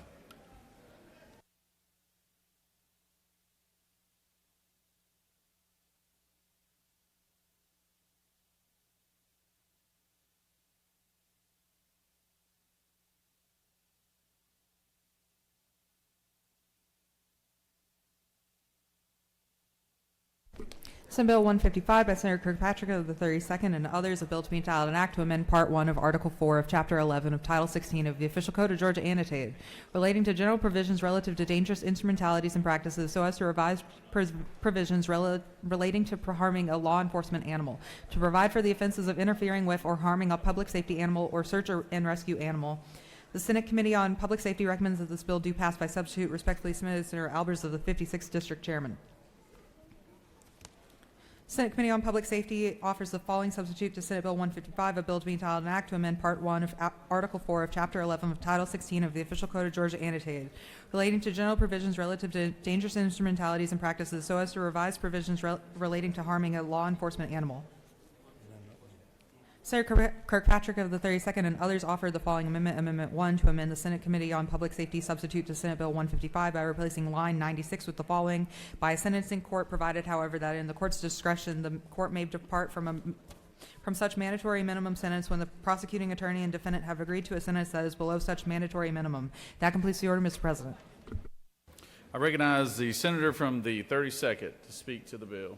Senate Bill 155 by Senator Kirkpatrick of the 32nd and others, a bill to be entitled an act to amend Part 1 of Article 4 of Chapter 11 of Title 16 of the Official Code of Georgia Annotated, relating to general provisions relative to dangerous instrumentalities and practices so as to revise provisions relating to harming a law enforcement animal, to provide for the offenses of interfering with or harming a public safety animal or search and rescue animal. The Senate Committee on Public Safety recommends that this bill do pass by substitute. Respectfully submitted, Senator Albers of the 56th District Chairman. Senate Committee on Public Safety offers the following substitute to Senate Bill 155, a bill to be entitled an act to amend Part 1 of Article 4 of Chapter 11 of Title 16 of the Official Code of Georgia Annotated, relating to general provisions relative to dangerous instrumentalities and practices so as to revise provisions relating to harming a law enforcement animal. Senator Kirkpatrick of the 32nd and others offered the following amendment, Amendment 1, to amend the Senate Committee on Public Safety substitute to Senate Bill 155 by replacing line 96 with the following: by a sentencing court, provided, however, that in the court's discretion, the court may depart from such mandatory minimum sentence when the prosecuting attorney and defendant have agreed to a sentence that is below such mandatory minimum. That completes the order, Mr. President. I recognize the senator from the 32nd to speak to the bill.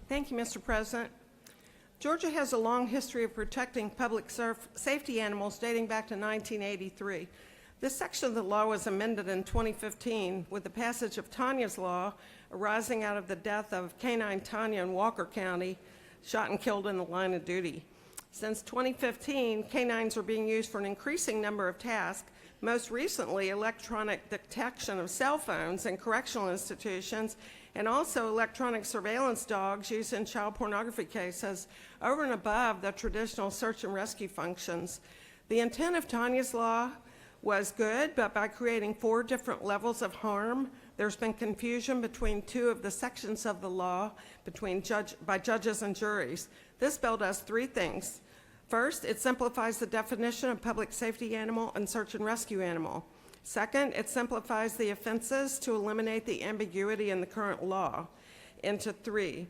Thank you, Mr. President. Georgia has a long history of protecting public safety animals dating back to 1983. This section of the law was amended in 2015 with the passage of Tanya's Law, arising out of the death of Canine Tanya in Walker County, shot and killed in the line of duty. Since 2015, canines are being used for an increasing number of tasks, most recently electronic detection of cell phones in correctional institutions, and also electronic surveillance dogs used in child pornography cases, over and above the traditional search and rescue functions. The intent of Tanya's Law was good, but by creating 4 different levels of harm, there's been confusion between 2 of the sections of the law by judges and juries. This bill does 3 things. First, it simplifies the definition of public safety animal and search and rescue animal. Second, it simplifies the offenses to eliminate the ambiguity in the current law into 3.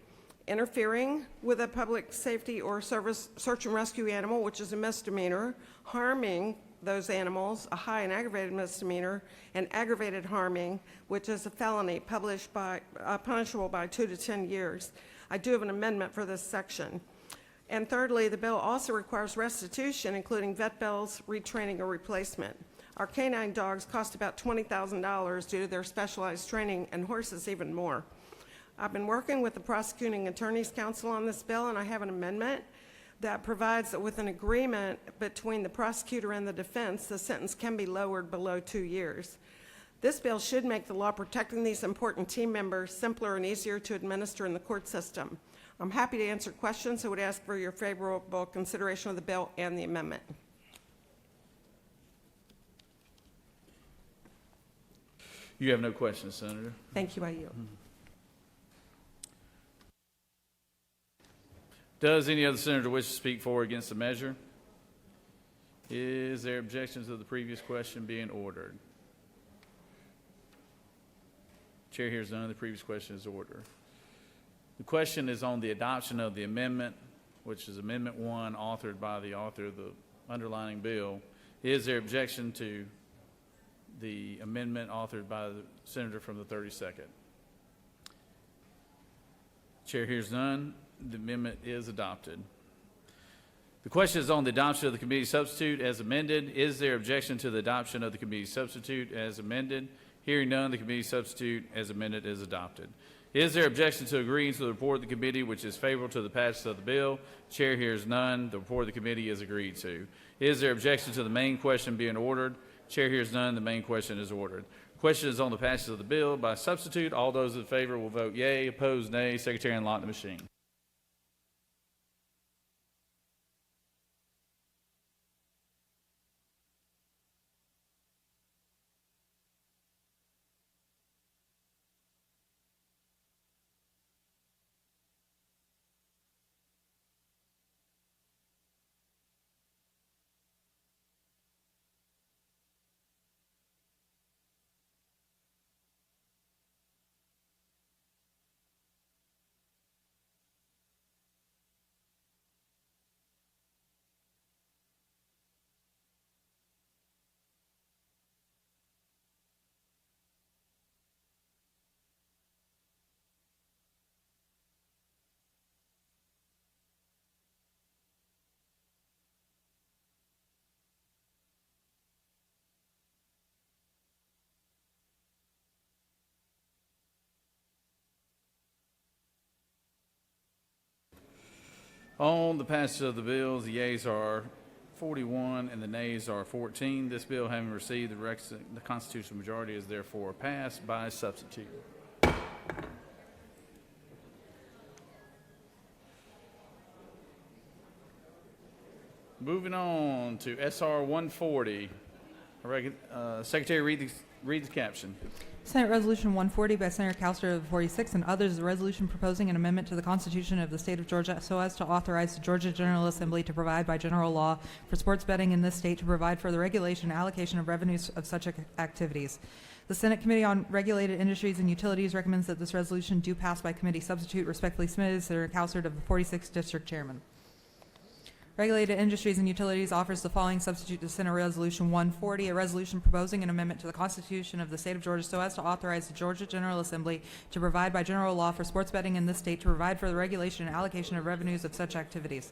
Interfering with a public safety or search and rescue animal, which is a misdemeanor, harming those animals, a high and aggravated misdemeanor, and aggravated harming, which is a felony punishable by 2 to 10 years. I do have an amendment for this section. And thirdly, the bill also requires restitution, including vet bills, retraining, or replacement. Our canine dogs cost about $20,000 due to their specialized training, and horses even more. I've been working with the Prosecuting Attorneys Council on this bill, and I have an amendment that provides that with an agreement between the prosecutor and the defense, the sentence can be lowered below 2 years. This bill should make the law protecting these important team members simpler and easier to administer in the court system. I'm happy to answer questions. I would ask for your favorable consideration of the bill and the amendment. You have no questions, Senator. Thank you. I yield. Does any other senator wish to speak for or against the measure? Is there objection to the previous question being ordered? Chair hears none. The previous question is ordered. The question is on the adoption of the amendment, which is Amendment 1, authored by the author of the underlying bill. Is there objection to the amendment authored by the senator from the 32nd? Chair hears none. The amendment is adopted. The question is on the adoption of the committee substitute as amended. Is there objection to the adoption of the committee substitute as amended? Hearing none, the committee substitute as amended is adopted. Is there objection to agreeing to the report of the committee which is favorable to the passage of the bill? Chair hears none. The report of the committee is agreed to. Is there objection to the main question being ordered? Chair hears none. The main question is ordered. Question is on the passage of the bill by substitute. All those in favor will vote yea. Opposed, nay. Secretary, unlock the machine. On the passage of the bills, the yeas are 41 and the nays are 14. This bill, having received the constitutional majority, is therefore passed by substitute. Moving on to SR 140. Secretary, read the caption. Senate Resolution 140 by Senator Cowster of the 46th and others is a resolution proposing an amendment to the Constitution of the State of Georgia so as to authorize the Georgia General Assembly to provide by general law for sports betting in this state to provide for the regulation and allocation of revenues of such activities. The Senate Committee on Regulated Industries and Utilities recommends that this resolution do pass by committee substitute. Respectfully submitted, Senator Cowster of the 46th District Chairman. Regulated Industries and Utilities offers the following substitute to Senate Resolution 140, a resolution proposing an amendment to the Constitution of the State of Georgia so as to authorize the Georgia General Assembly to provide by general law for sports betting in this state to provide for the regulation and allocation of revenues of such activities.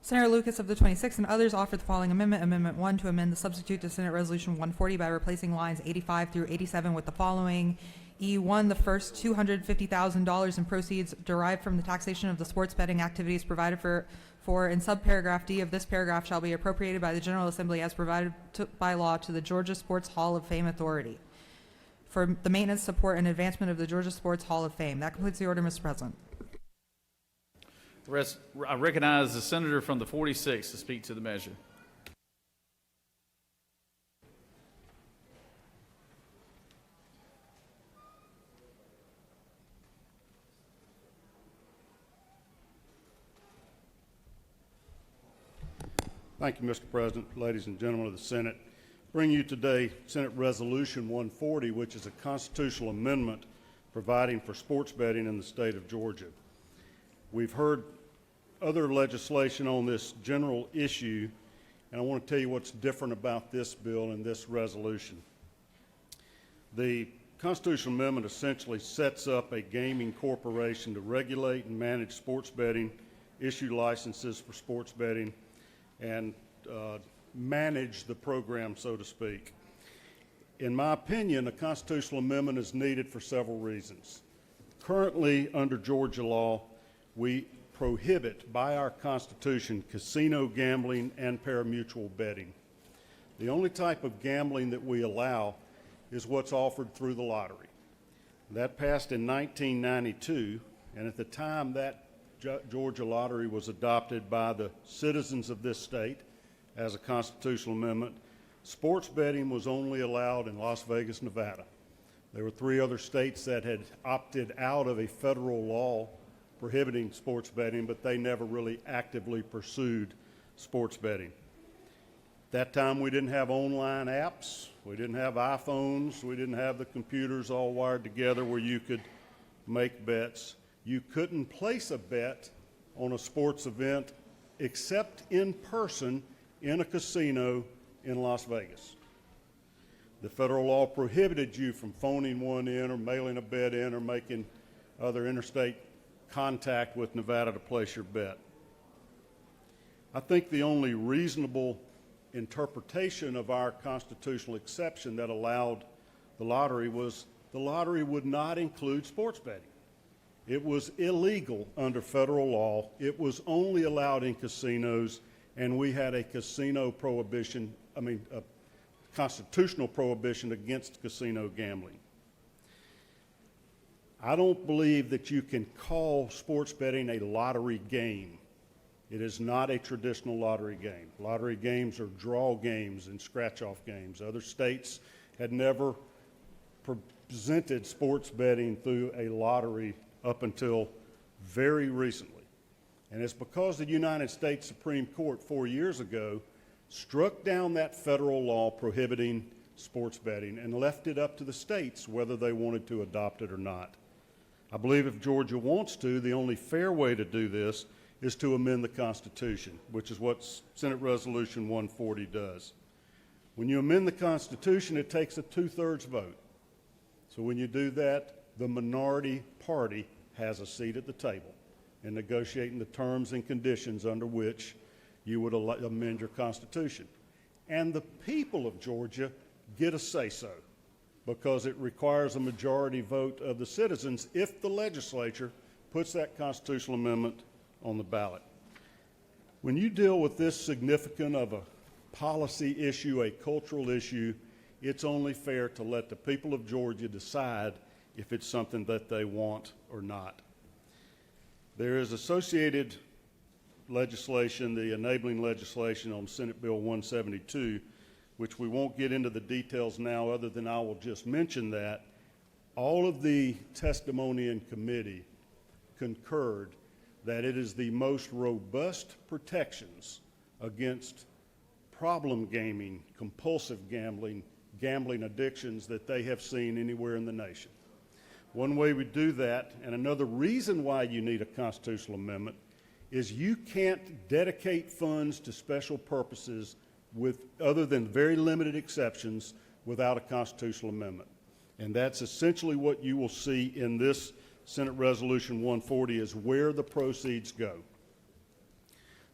Senator Lucas of the 26th and others offer the following amendment. Amendment 1 to amend the substitute to Senate Resolution 140 by replacing lines 85 through 87 with the following. E1, the first $250,000 in proceeds derived from the taxation of the sports betting activities provided for in subparagraph D of this paragraph shall be appropriated by the General Assembly as provided by law to the Georgia Sports Hall of Fame Authority for the maintenance, support, and advancement of the Georgia Sports Hall of Fame. That completes the order, Mr. President. I recognize the senator from the 46th to speak to the measure. Thank you, Mr. President, ladies and gentlemen of the Senate. Bring you today Senate Resolution 140, which is a constitutional amendment providing for sports betting in the state of Georgia. We've heard other legislation on this general issue, and I want to tell you what's different about this bill and this resolution. The constitutional amendment essentially sets up a gaming corporation to regulate and manage sports betting, issue licenses for sports betting, and manage the program, so to speak. In my opinion, a constitutional amendment is needed for several reasons. Currently, under Georgia law, we prohibit by our Constitution casino gambling and pari-mutuel betting. The only type of gambling that we allow is what's offered through the lottery. That passed in 1992, and at the time that Georgia lottery was adopted by the citizens of this state as a constitutional amendment, sports betting was only allowed in Las Vegas, Nevada. There were 3 other states that had opted out of a federal law prohibiting sports betting, but they never really actively pursued sports betting. That time we didn't have online apps, we didn't have iPhones, we didn't have the computers all wired together where you could make bets. You couldn't place a bet on a sports event except in person in a casino in Las Vegas. The federal law prohibited you from phoning one in or mailing a bet in or making other interstate contact with Nevada to place your bet. I think the only reasonable interpretation of our constitutional exception that allowed the lottery was the lottery would not include sports betting. It was illegal under federal law. It was only allowed in casinos, and we had a casino prohibition, a constitutional prohibition against casino gambling. I don't believe that you can call sports betting a lottery game. It is not a traditional lottery game. Lottery games are draw games and scratch-off games. Other states had never presented sports betting through a lottery up until very recently. And it's because the United States Supreme Court 4 years ago struck down that federal law prohibiting sports betting and left it up to the states whether they wanted to adopt it or not. I believe if Georgia wants to, the only fair way to do this is to amend the Constitution, which is what Senate Resolution 140 does. When you amend the Constitution, it takes a 2/3 vote. So when you do that, the minority party has a seat at the table in negotiating the terms and conditions under which you would amend your Constitution. And the people of Georgia get a say-so because it requires a majority vote of the citizens if the legislature puts that constitutional amendment on the ballot. When you deal with this significant of a policy issue, a cultural issue, it's only fair to let the people of Georgia decide if it's something that they want or not. There is associated legislation, the enabling legislation on Senate Bill 172, which we won't get into the details now other than I will just mention that all of the testimony in committee concurred that it is the most robust protections against problem gaming, compulsive gambling, gambling addictions that they have seen anywhere in the nation. One way we do that, and another reason why you need a constitutional amendment, is you can't dedicate funds to special purposes other than very limited exceptions without a constitutional amendment. And that's essentially what you will see in this Senate Resolution 140 is where the proceeds go.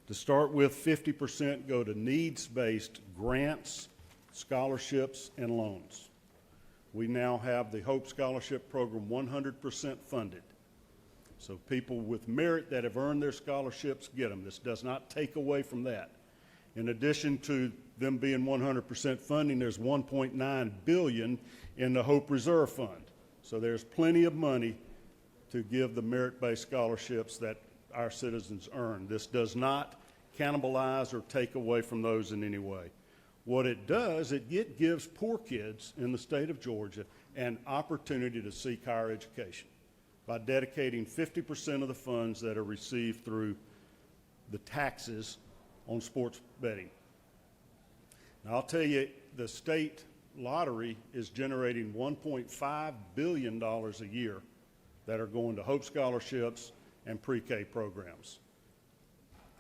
To start with, 50% go to needs-based grants, scholarships, and loans. We now have the Hope Scholarship Program 100% funded. So people with merit that have earned their scholarships get them. This does not take away from that. In addition to them being 100% funding, there's $1.9 billion in the Hope Reserve Fund. So there's plenty of money to give the merit-based scholarships that our citizens earn. This does not cannibalize or take away from those in any way. What it does, it gives poor kids in the state of Georgia an opportunity to seek higher education by dedicating 50% of the funds that are received through the taxes on sports betting. Now, I'll tell you, the state lottery is generating $1.5 billion a year that are going to Hope Scholarships and pre-K programs.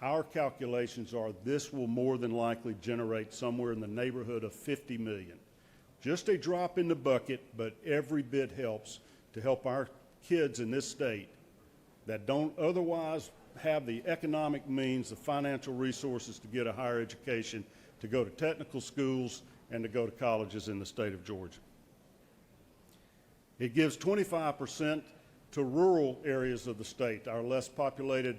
Our calculations are this will more than likely generate somewhere in the neighborhood of $50 million. Just a drop in the bucket, but every bit helps to help our kids in this state that don't otherwise have the economic means, the financial resources to get a higher education, to go to technical schools, and to go to colleges in the state of Georgia. It gives 25% to rural areas of the state, our less populated,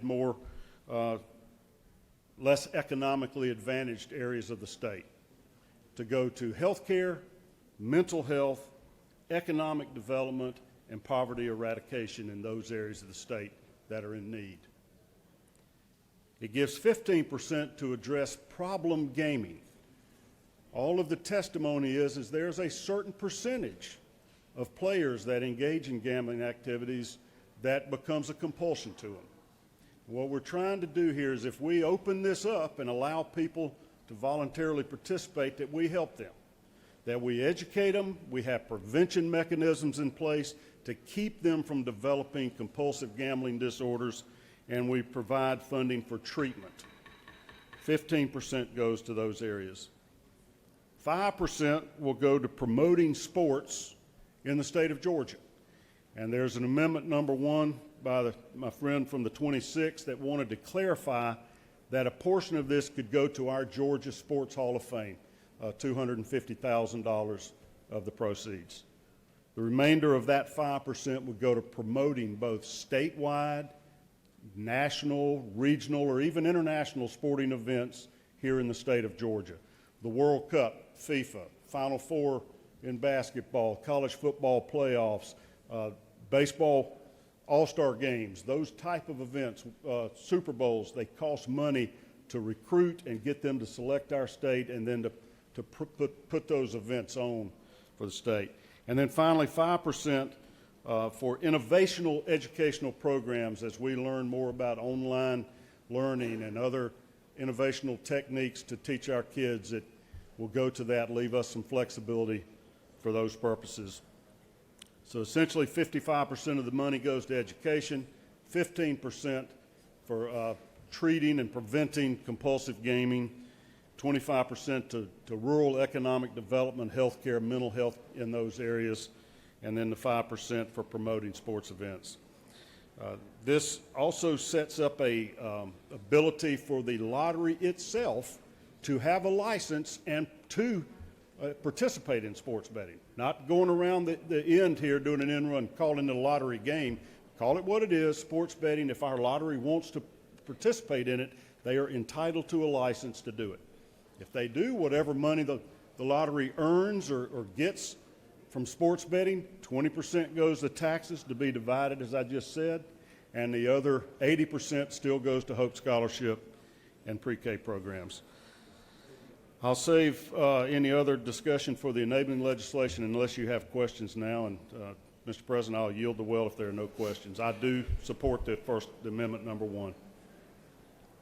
less economically advantaged areas of the state, to go to health care, mental health, economic development, and poverty eradication in those areas of the state that are in need. It gives 15% to address problem gaming. All of the testimony is there's a certain percentage of players that engage in gambling activities that becomes a compulsion to them. What we're trying to do here is if we open this up and allow people to voluntarily participate, that we help them, that we educate them, we have prevention mechanisms in place to keep them from developing compulsive gambling disorders, and we provide funding for treatment. 15% goes to those areas. 5% will go to promoting sports in the state of Georgia. And there's an amendment number 1 by my friend from the 26th that wanted to clarify that a portion of this could go to our Georgia Sports Hall of Fame, $250,000 of the proceeds. The remainder of that 5% would go to promoting both statewide, national, regional, or even international sporting events here in the state of Georgia. The World Cup, FIFA, Final Four in basketball, college football playoffs, baseball all-star games, those type of events, Super Bowls, they cost money to recruit and get them to select our state and then to put those events on for the state. And then finally, 5% for innovational educational programs as we learn more about online learning and other innovational techniques to teach our kids that will go to that, leave us some flexibility for those purposes. So essentially 55% of the money goes to education, 15% for treating and preventing compulsive gaming, 25% to rural economic development, healthcare, mental health in those areas, and then the 5% for promoting sports events. This also sets up a ability for the lottery itself to have a license and to participate in sports betting. Not going around the end here doing an end run, calling it a lottery game. Call it what it is, sports betting. If our lottery wants to participate in it, they are entitled to a license to do it. If they do, whatever money the lottery earns or gets from sports betting, 20% goes to taxes to be divided, as I just said, and the other 80% still goes to Hope Scholarship and pre-K programs. I'll save any other discussion for the enabling legislation unless you have questions now, and Mr. President, I'll yield the well if there are no questions. I do support the First Amendment number 1.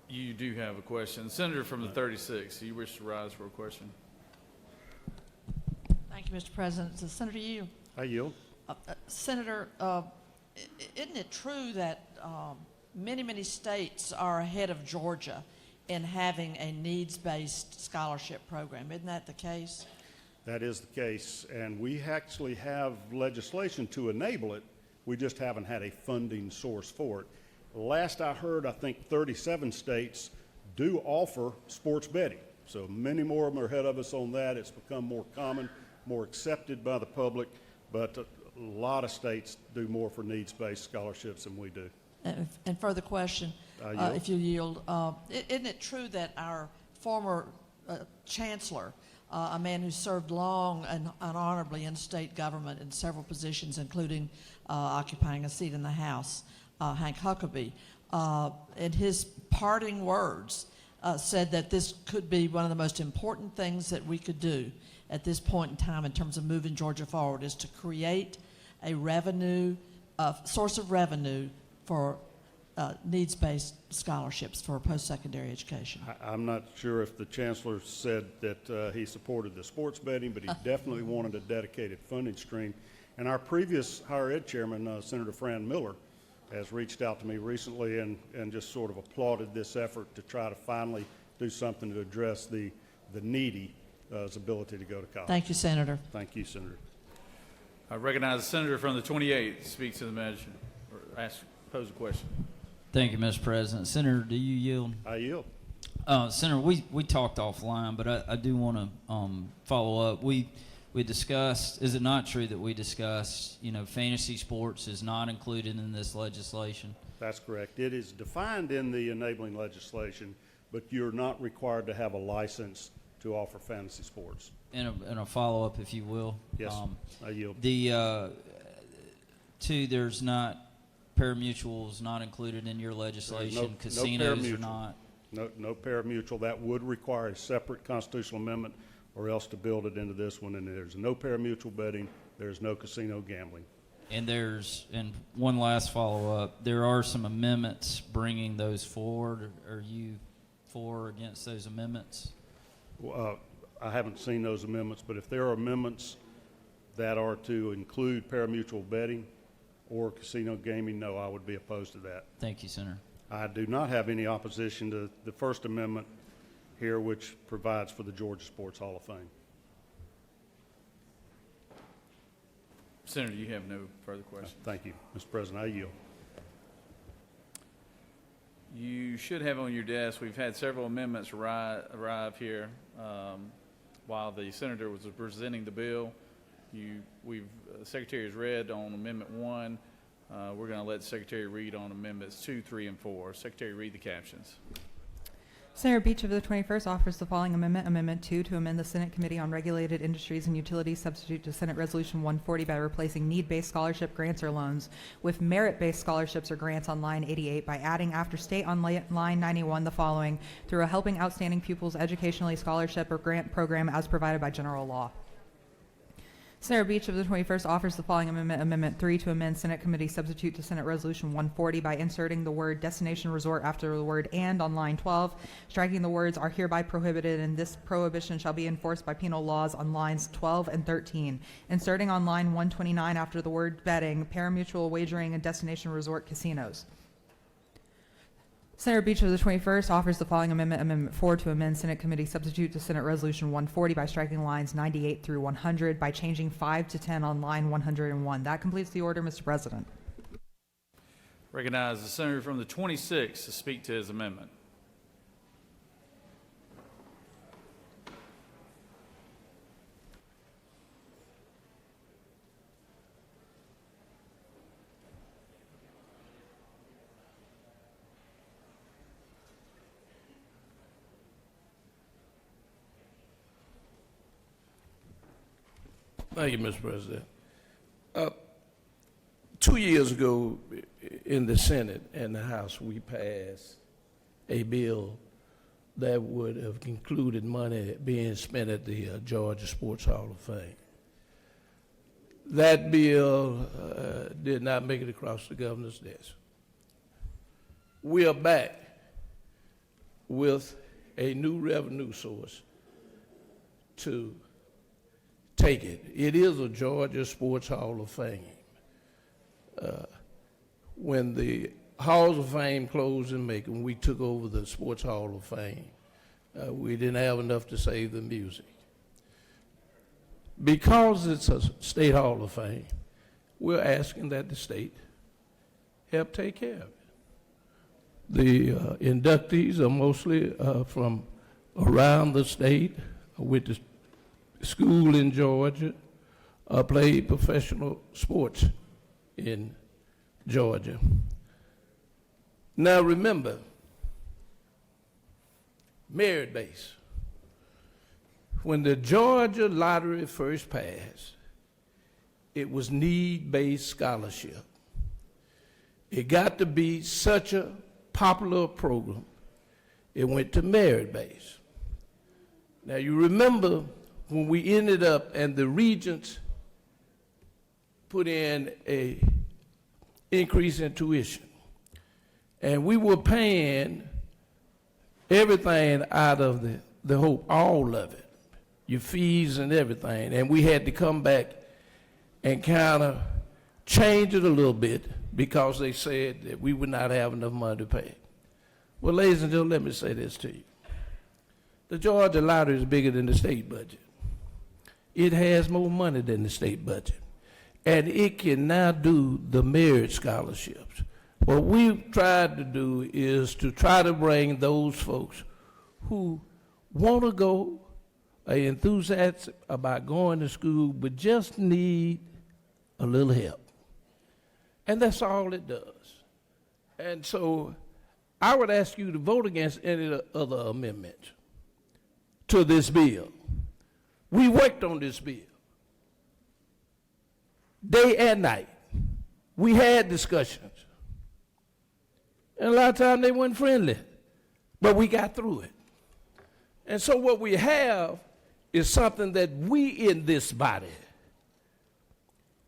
You do have a question. Senator from the 36, do you wish to rise for a question? Thank you, Mr. President. So, Senator Yield. I yield. Senator, isn't it true that many states are ahead of Georgia in having a needs-based scholarship program? Isn't that the case? That is the case, and we actually have legislation to enable it. We just haven't had a funding source for it. Last I heard, I think 37 states do offer sports betting. So many more of them are ahead of us on that. It's become more common, more accepted by the public, but a lot of states do more for needs-based scholarships than we do. And further question, if you yield, isn't it true that our former chancellor, a man who served long and honorably in state government in several positions, including occupying a seat in the House, Hank Huckabee, in his parting words, said that this could be one of the most important things that we could do at this point in time in terms of moving Georgia forward, is to create a revenue, source of revenue for needs-based scholarships for post-secondary education. I'm not sure if the chancellor said that he supported the sports betting, but he definitely wanted a dedicated funding stream. And our previous higher ed chairman, Senator Fran Miller, has reached out to me recently and just sort of applauded this effort to try to finally do something to address the needy's ability to go to college. Thank you, Senator. Thank you, Senator. I recognize the senator from the 28th to speak to the manager or pose a question. Thank you, Mr. President. Senator, do you yield? I yield. Senator, we talked offline, but I do want to follow up. We discussed, is it not true that we discussed, fantasy sports is not included in this legislation? That's correct. It is defined in the enabling legislation, but you're not required to have a license to offer fantasy sports. And a follow-up, if you will. Yes, I yield. There's not pari-mutuels not included in your legislation. Casinos are not. No pari-mutuel. That would require a separate constitutional amendment, or else to build it into this one. And there's no pari-mutuel betting. There's no casino gambling. And one last follow-up. There are some amendments bringing those forward. Are you for or against those amendments? I haven't seen those amendments, but if there are amendments that are to include pari-mutuel betting or casino gaming, no, I would be opposed to that. Thank you, Senator. I do not have any opposition to the First Amendment here, which provides for the Georgia Sports Hall of Fame. Senator, you have no further questions. Thank you, Mr. President. I yield. You should have on your desk, we've had several amendments arrive here. While the senator was presenting the bill, the Secretary has read on Amendment 1. We're going to let the Secretary read on Amendments 2, 3, and 4. Secretary, read the captions. Senator Beach of the 21st offers the following amendment, Amendment 2, to amend the Senate Committee on Regulated Industries and Utilities substitute to Senate Resolution 140 by replacing need-based scholarship grants or loans with merit-based scholarships or grants on line 88 by adding after state on line 91 the following: through a Helping Outstanding Pupils Educationally Scholarship or Grant Program as provided by general law. Senator Beach of the 21st offers the following amendment, Amendment 3, to amend Senate Committee substitute to Senate Resolution 140 by inserting the word destination resort after the word and on line 12, striking the words are hereby prohibited, and this prohibition shall be enforced by penal laws on lines 12 and 13, inserting on line 129 after the word betting, pari-mutuel wagering and destination resort casinos. Senator Beach of the 21st offers the following amendment, Amendment 4, to amend Senate Committee substitute to Senate Resolution 140 by striking lines 98 through 100 by changing 5 to 10 on line 101. That completes the order, Mr. President. Recognize the senator from the 26th to speak to his amendment. Thank you, Mr. President. 2 years ago, in the Senate and the House, we passed a bill that would have included money being spent at the Georgia Sports Hall of Fame. That bill did not make it across the governor's desk. We are back with a new revenue source to take it. It is a Georgia Sports Hall of Fame. When the Halls of Fame closed in Macon, we took over the Sports Hall of Fame. We didn't have enough to save the music. Because it's a state Hall of Fame, we're asking that the state help take care of it. The inductees are mostly from around the state, went to school in Georgia, played professional sports in Georgia. Now remember, merit base. When the Georgia lottery first passed, it was need-based scholarship. It got to be such a popular program, it went to merit base. Now you remember when we ended up and the regents put in a increase in tuition, and we were paying everything out of the Hope, all of it, your fees and everything, and we had to come back and kind of change it a little bit because they said that we would not have enough money to pay. Well, ladies and gentlemen, let me say this to you. The Georgia lottery is bigger than the state budget. It has more money than the state budget. And it can now do the merit scholarships. What we've tried to do is to try to bring those folks who want to go, are enthusiastic about going to school, but just need a little help. And that's all it does. And so I would ask you to vote against any other amendment to this bill. We worked on this bill day and night. We had discussions. And a lot of times they weren't friendly, but we got through it. And so what we have is something that we in this body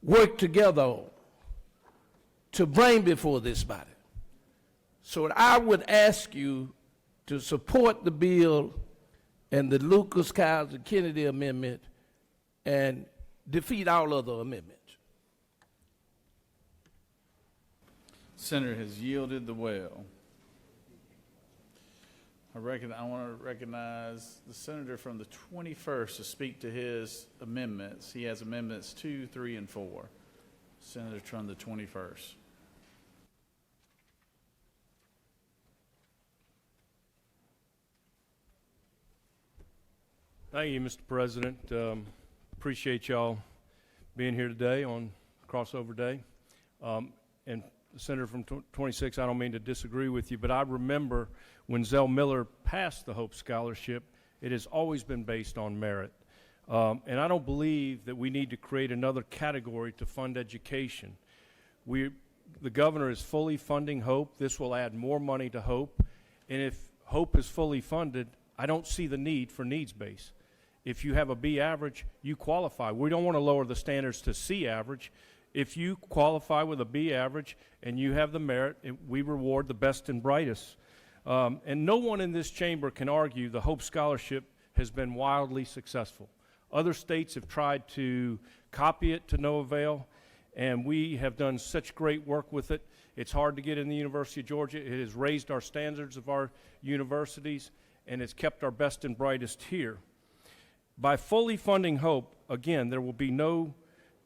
work together on to bring before this body. So I would ask you to support the bill and the Lucas, Kyles, and Kennedy amendment and defeat all other amendments. Senator has yielded the well. I want to recognize the senator from the 21st to speak to his amendments. He has amendments 2, 3, and 4. Senator from the 21st. Thank you, Mr. President. Appreciate y'all being here today on Crossover Day. And the senator from 26, I don't mean to disagree with you, but I remember when Zell Miller passed the Hope Scholarship, it has always been based on merit. And I don't believe that we need to create another category to fund education. The governor is fully funding Hope. This will add more money to Hope. And if Hope is fully funded, I don't see the need for needs-based. If you have a B average, you qualify. We don't want to lower the standards to C average. If you qualify with a B average and you have the merit, we reward the best and brightest. And no one in this chamber can argue the Hope Scholarship has been wildly successful. Other states have tried to copy it to no avail, and we have done such great work with it. It's hard to get in the University of Georgia. It has raised our standards of our universities, and it's kept our best and brightest here. By fully funding Hope, again, there will be no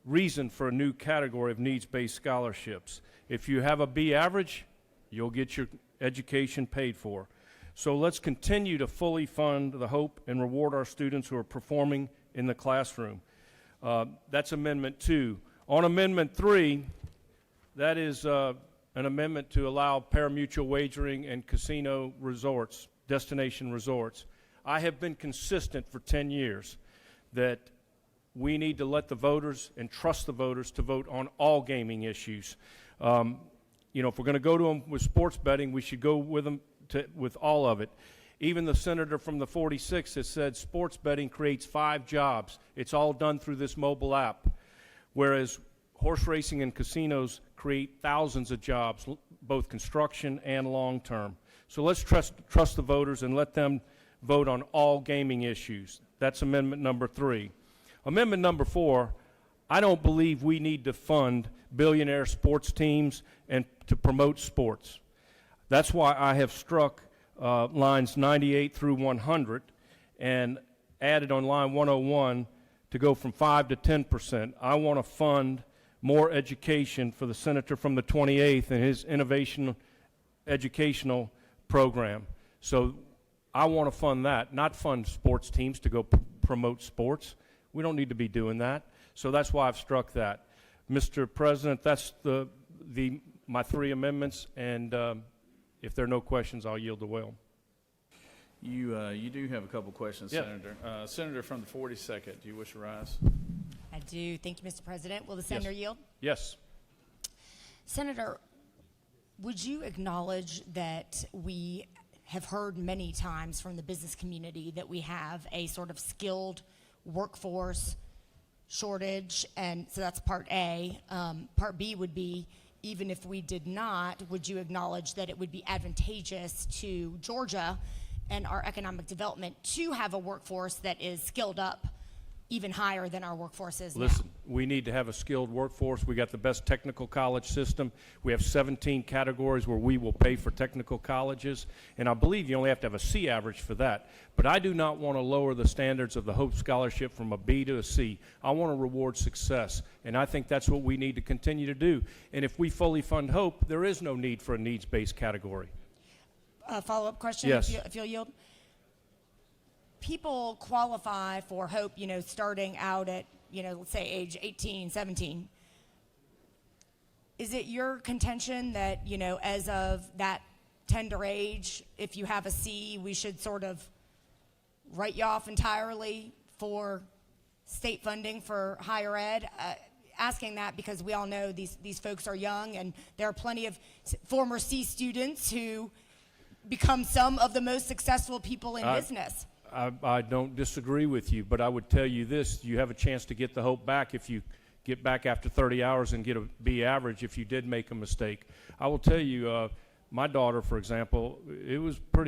reason for a new category of needs-based scholarships. If you have a B average, you'll get your education paid for. So let's continue to fully fund the Hope and reward our students who are performing in the classroom. That's Amendment 2. On Amendment 3, that is an amendment to allow pari-mutuel wagering and casino resorts, destination resorts. I have been consistent for 10 years that we need to let the voters and trust the voters to vote on all gaming issues. you know, if we're going to go to them with sports betting, we should go with them with all of it. Even the senator from the 46 has said sports betting creates 5 jobs. It's all done through this mobile app, whereas horse racing and casinos create thousands of jobs, both construction and long-term. So let's trust the voters and let them vote on all gaming issues. That's amendment number 3. Amendment number 4, I don't believe we need to fund billionaire sports teams and to promote sports. That's why I have struck lines 98 through 100 and added on line 101 to go from 5 to 10%. I want to fund more education for the senator from the 28th and his innovation educational program. So I want to fund that, not fund sports teams to go promote sports. We don't need to be doing that. So that's why I've struck that. Mr. President, that's my 3 amendments, and if there are no questions, I'll yield the will. You do have a couple questions, Yeah. Senator. Senator from the 42nd, do you wish to rise? I do. Thank you, Mr. President. Will the senator yield? Yes. Senator, would you acknowledge that we have heard many times from the business community that we have a sort of skilled workforce shortage? And so that's part A. Part B would be, even if we did not, would you acknowledge that it would be advantageous to Georgia and our economic development to have a workforce that is skilled up even higher than our workforce is now? Listen, we need to have a skilled workforce. We got the best technical college system. We have 17 categories where we will pay for technical colleges, and I believe you only have to have a C average for that. But I do not want to lower the standards of the Hope Scholarship from a B to a C. I want to reward success, and I think that's what we need to continue to do. And if we fully fund Hope, there is no need for a needs-based category. Follow-up question, Yes. if you'll yield. People qualify for Hope, starting out at, let's say age 18, 17. Is it your contention that, as of that tender age, if you have a C, we should sort of write you off entirely for state funding for higher ed? Asking that because we all know these folks are young, and there are plenty of former C students who become some of the most successful people in business. I don't disagree with you, but I would tell you this: you have a chance to get the Hope back if you get back after 30 hours and get a B average if you did make a mistake. I will tell you, my daughter, for example,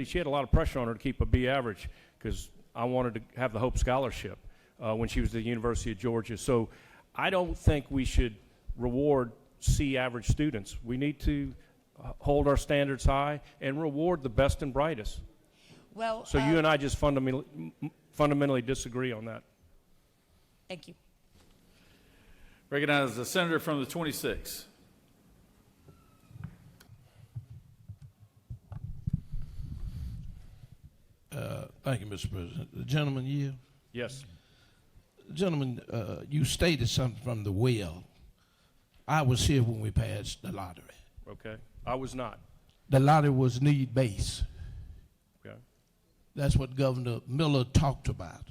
she had a lot of pressure on her to keep a B average because I wanted to have the Hope Scholarship when she was at the University of Georgia. So I don't think we should reward C average students. We need to hold our standards high and reward the best and brightest. Well, so you and I just fundamentally disagree on that. Thank you. Recognize the senator from the 26th. Thank you, Mr. President. The gentleman yield? Yes. Gentlemen, you stated something from the well. I was here when we passed the lottery. Okay. I was not. The lottery was need-based. Okay. That's what Governor Miller talked about.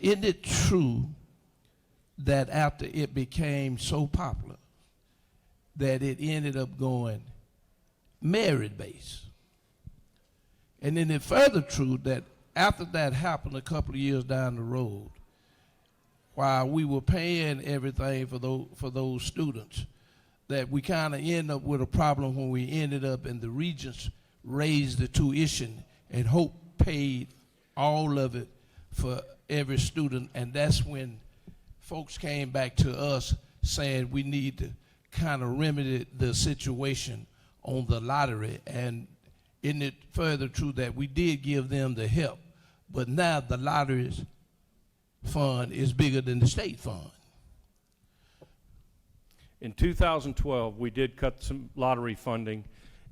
Isn't it true that after it became so popular that it ended up going merit-based? And then it's further true that after that happened a couple of years down the road, while we were paying everything for those students, that we kind of end up with a problem when we ended up in the Regents raised the tuition and Hope paid all of it for every student, and that's when folks came back to us saying we need to kind of remedy the situation on the lottery. And isn't it further true that we did give them the help, but now the lottery's fund is bigger than the state fund? In 2012, we did cut some lottery funding,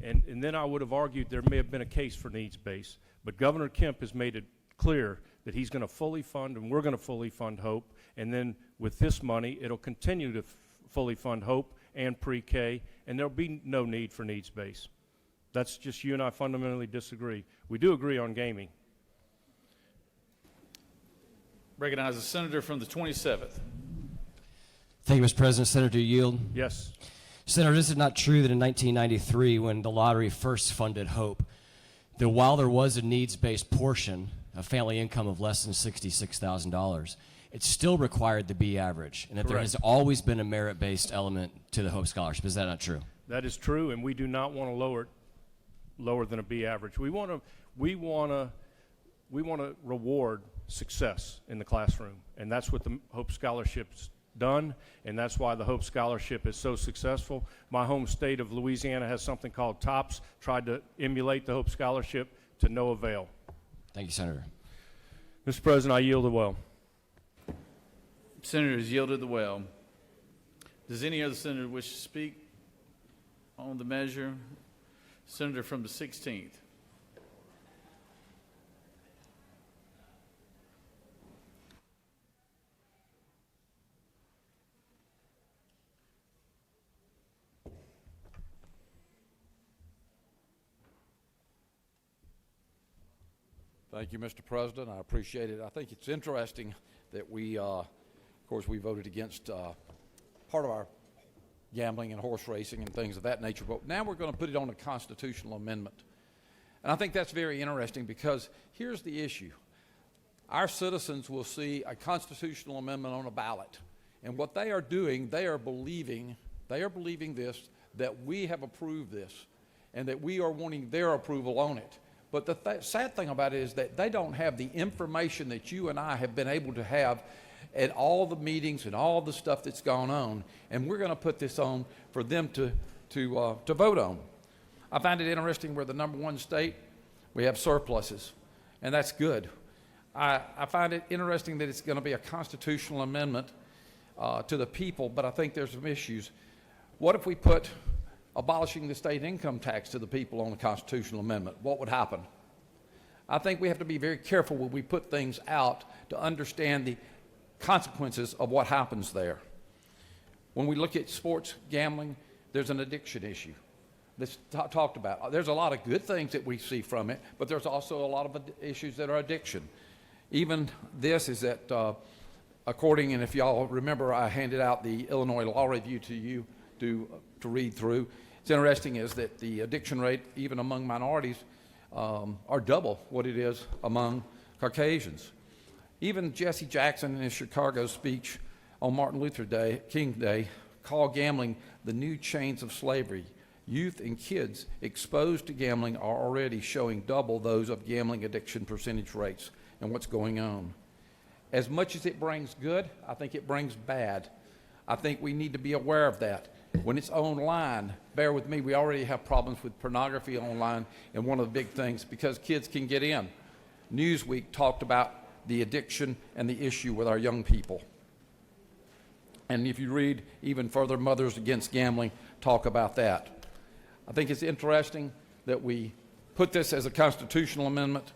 and then I would have argued there may have been a case for needs-based. But Governor Kemp has made it clear that he's going to fully fund, and we're going to fully fund Hope. And then with this money, it'll continue to fully fund Hope and pre-K, and there'll be no need for needs-based. That's just you and I fundamentally disagree. We do agree on gaming. Recognize the senator from the 27th. Thank you, Mr. President. Senator, yield. Yes. Senator, this is not true that in 1993, when the lottery first funded Hope, that while there was a needs-based portion, a family income of less than $66,000, it still required the B average, and that there Correct. has always been a merit-based element to the Hope Scholarship. Is that not true? That is true, and we do not want to lower it lower than a B average. We want to reward success in the classroom, and that's what the Hope Scholarship's done, and that's why the Hope Scholarship is so successful. My home state of Louisiana has something called TOPS, tried to emulate the Hope Scholarship to no avail. Thank you, Senator. Mr. President, I yield the well. Senator has yielded the well. Does any other senator wish to speak on the measure? Senator from the 16th. Thank you, Mr. President. I appreciate it. I think it's interesting that we, of course, we voted against part of our gambling and horse racing and things of that nature, but now we're going to put it on a constitutional amendment. And I think that's very interesting because here's the issue. Our citizens will see a constitutional amendment on a ballot, and what they are doing, they are believing this, that we have approved this, and that we are wanting their approval on it. But the sad thing about it is that they don't have the information that you and I have been able to have at all the meetings and all the stuff that's gone on, and we're going to put this on for them to vote on. I find it interesting we're the #1 state. We have surpluses, and that's good. I find it interesting that it's going to be a constitutional amendment to the people, but I think there's some issues. What if we put abolishing the state income tax to the people on the constitutional amendment? What would happen? I think we have to be very careful when we put things out to understand the consequences of what happens there. When we look at sports gambling, there's an addiction issue that's talked about. There's a lot of good things that we see from it, but there's also a lot of issues that are addiction. Even this is that, according, and if y'all remember, I handed out the Illinois Law Review to you to read through. It's interesting is that the addiction rate, even among minorities, are double what it is among Caucasians. Even Jesse Jackson in his Chicago speech on Martin Luther King Day called gambling the new chains of slavery. Youth and kids exposed to gambling are already showing double those of gambling addiction percentage rates and what's going on. As much as it brings good, I think it brings bad. I think we need to be aware of that. When it's online, bear with me, we already have problems with pornography online, and one of the big things, because kids can get in. Newsweek talked about the addiction and the issue with our young people. And if you read even further, Mothers Against Gambling talk about that. I think it's interesting that we put this as a constitutional amendment,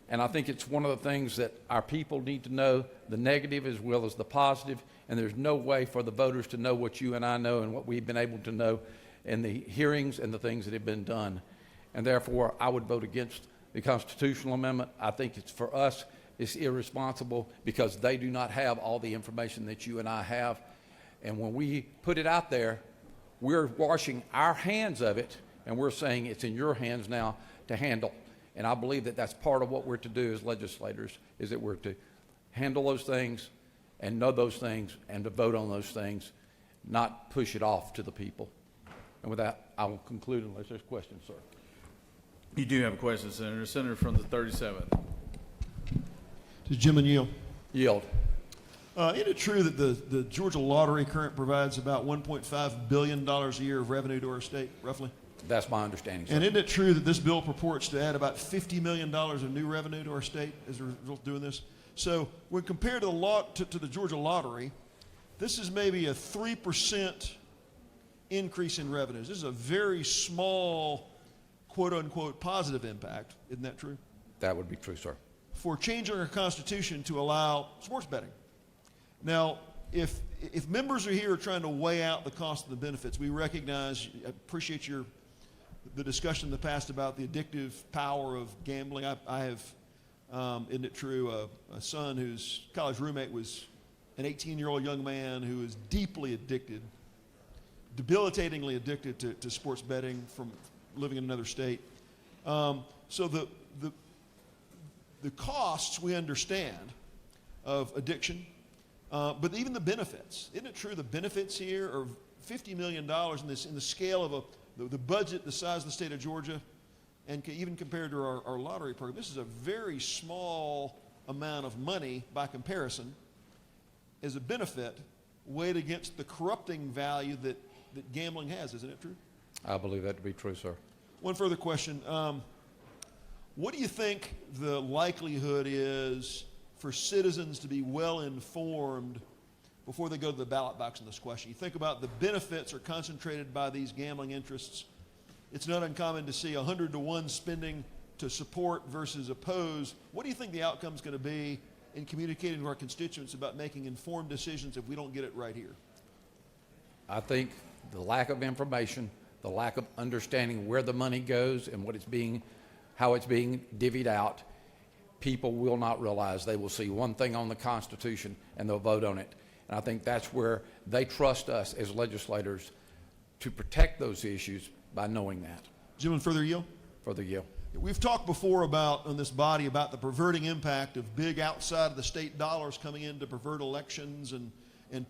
and I think it's one of the things that our people need to know, the negative as well as the positive, and there's no way for the voters to know what you and I know and what we've been able to know in the hearings and the things that have been done. And therefore, I would vote against the constitutional amendment. I think it's for us, it's irresponsible because they do not have all the information that you and I have. And when we put it out there, we're washing our hands of it, and we're saying it's in your hands now to handle. And I believe that that's part of what we're to do as legislators, is that we're to handle those things and know those things and to vote on those things, not push it off to the people. And with that, I will conclude unless there's questions, sir. You do have a question, Senator. Senator from the 37th. Does Jim and yield? Yield. Isn't it true that the Georgia Lottery current provides about $1.5 billion a year of revenue to our state, roughly? That's my understanding, sir. And isn't it true that this bill purports to add about $50 million of new revenue to our state as a result of doing this? So when compared to the Georgia Lottery, this is maybe a 3% increase in revenues. This is a very small, quote-unquote, positive impact. Isn't that true? That would be true, sir. For changing our Constitution to allow sports betting. Now, if members are here trying to weigh out the cost of the benefits, we recognize, appreciate the discussion in the past about the addictive power of gambling. I have, isn't it true, a son whose college roommate was an 18-year-old young man who is deeply addicted debilitatingly addicted to sports betting from living in another state. So the costs we understand of addiction, but even the benefits. Isn't it true the benefits here are $50 million in the scale of the budget the size of the state of Georgia, and even compared to our lottery program, this is a very small amount of money by comparison as a benefit weighed against the corrupting value that gambling has. Isn't it true? I believe that to be true, sir. One further question. What do you think the likelihood is for citizens to be well informed before they go to the ballot box in this question? You think about the benefits are concentrated by these gambling interests. It's not uncommon to see 100-to-1 spending to support versus oppose. What do you think the outcome is going to be in communicating to our constituents about making informed decisions if we don't get it right here? I think the lack of information, the lack of understanding where the money goes and how it's being divvied out, people will not realize. They will see one thing on the Constitution and they'll vote on it. And I think that's where they trust us as legislators to protect those issues by knowing that. Gentlemen, further yield? Further yield. We've talked before on this body about the perverting impact of big outside of the state dollars coming in to pervert elections and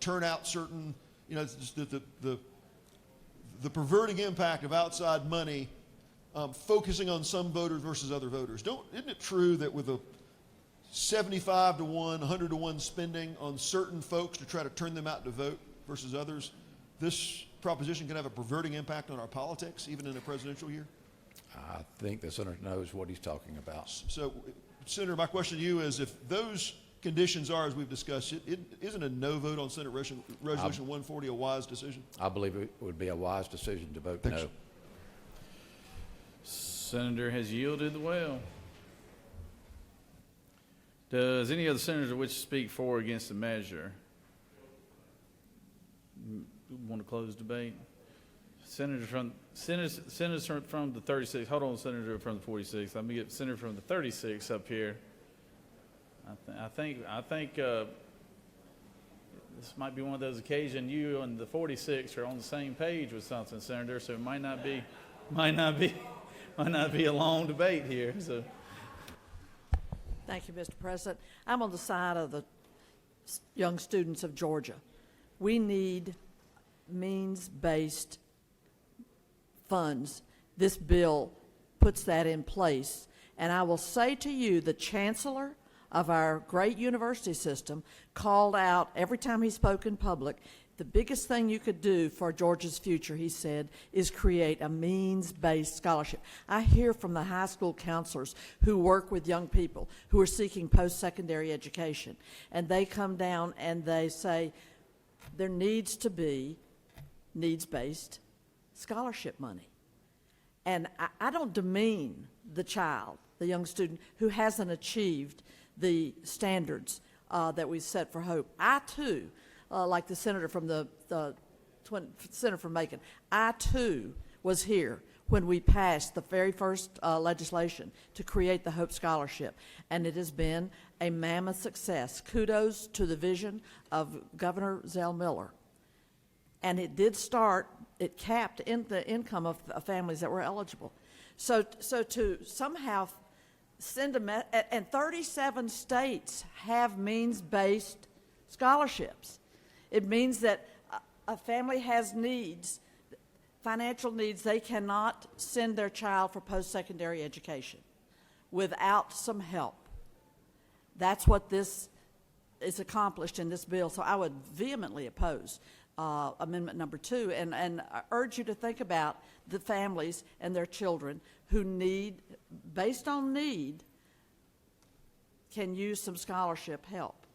turn out certain, it's just the perverting impact of outside money focusing on some voters versus other voters. Isn't it true that with a 75-to-1, 100-to-1 spending on certain folks to try to turn them out to vote versus others, this proposition can have a perverting impact on our politics, even in a presidential year? I think the senator knows what he's talking about. So, Senator, my question to you is, if those conditions are as we've discussed, isn't a no vote on Senate Resolution 140 a wise decision? I believe it would be a wise decision to vote no. Senator has yielded the well. Does any other senator wish to speak for or against the measure? Want to close debate? Senator from the 36. Hold on, Senator from the 46. Let me get Senator from the 36 up here. I think this might be one of those occasions you and the 46 are on the same page with something, Senator. So it might not be a long debate here. So. Thank you, Mr. President. I'm on the side of the young students of Georgia. We need means-based funds. This bill puts that in place. And I will say to you, the chancellor of our great university system called out every time he spoke in public, the biggest thing you could do for Georgia's future, he said, is create a means-based scholarship. I hear from the high school counselors who work with young people who are seeking post-secondary education, and they come down and they say there needs to be needs-based scholarship money. And I don't demean the child, the young student, who hasn't achieved the standards that we set for hope. I, too, like the senator from Senator from Macon, I, too, was here when we passed the very first legislation to create the Hope Scholarship, and it has been a mammoth success. Kudos to the vision of Governor Zell Miller. And it did start, it capped in the income of families that were eligible. So to somehow send and 37 states have means-based scholarships. It means that a family has needs, financial needs. They cannot send their child for post-secondary education without some help. That's what this is accomplished in this bill. So I would vehemently oppose Amendment number 2 and I urge you to think about the families and their children who need, based on need, can use some scholarship help.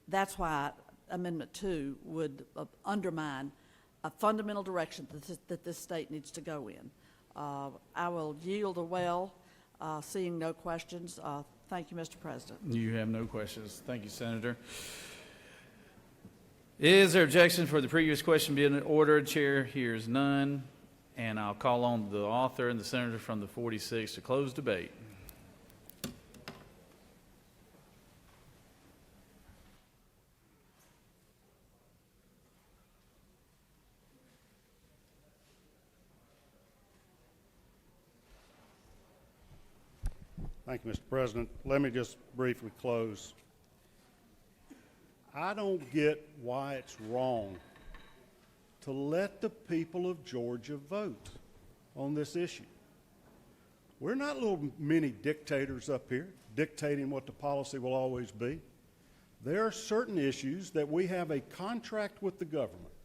That's why Amendment 2 would undermine a fundamental direction that this state needs to go in. I will yield a well, seeing no questions. Thank you, Mr. President. You have no questions. Thank you, Senator. Is there objection for the previous question being ordered? Chair hears none. And I'll call on the author and the senator from the 46 to close debate. Thank you, Mr. President. Let me just briefly close. I don't get why it's wrong to let the people of Georgia vote on this issue. We're not little mini dictators up here dictating what the policy will always be. There are certain issues that we have a contract with the government,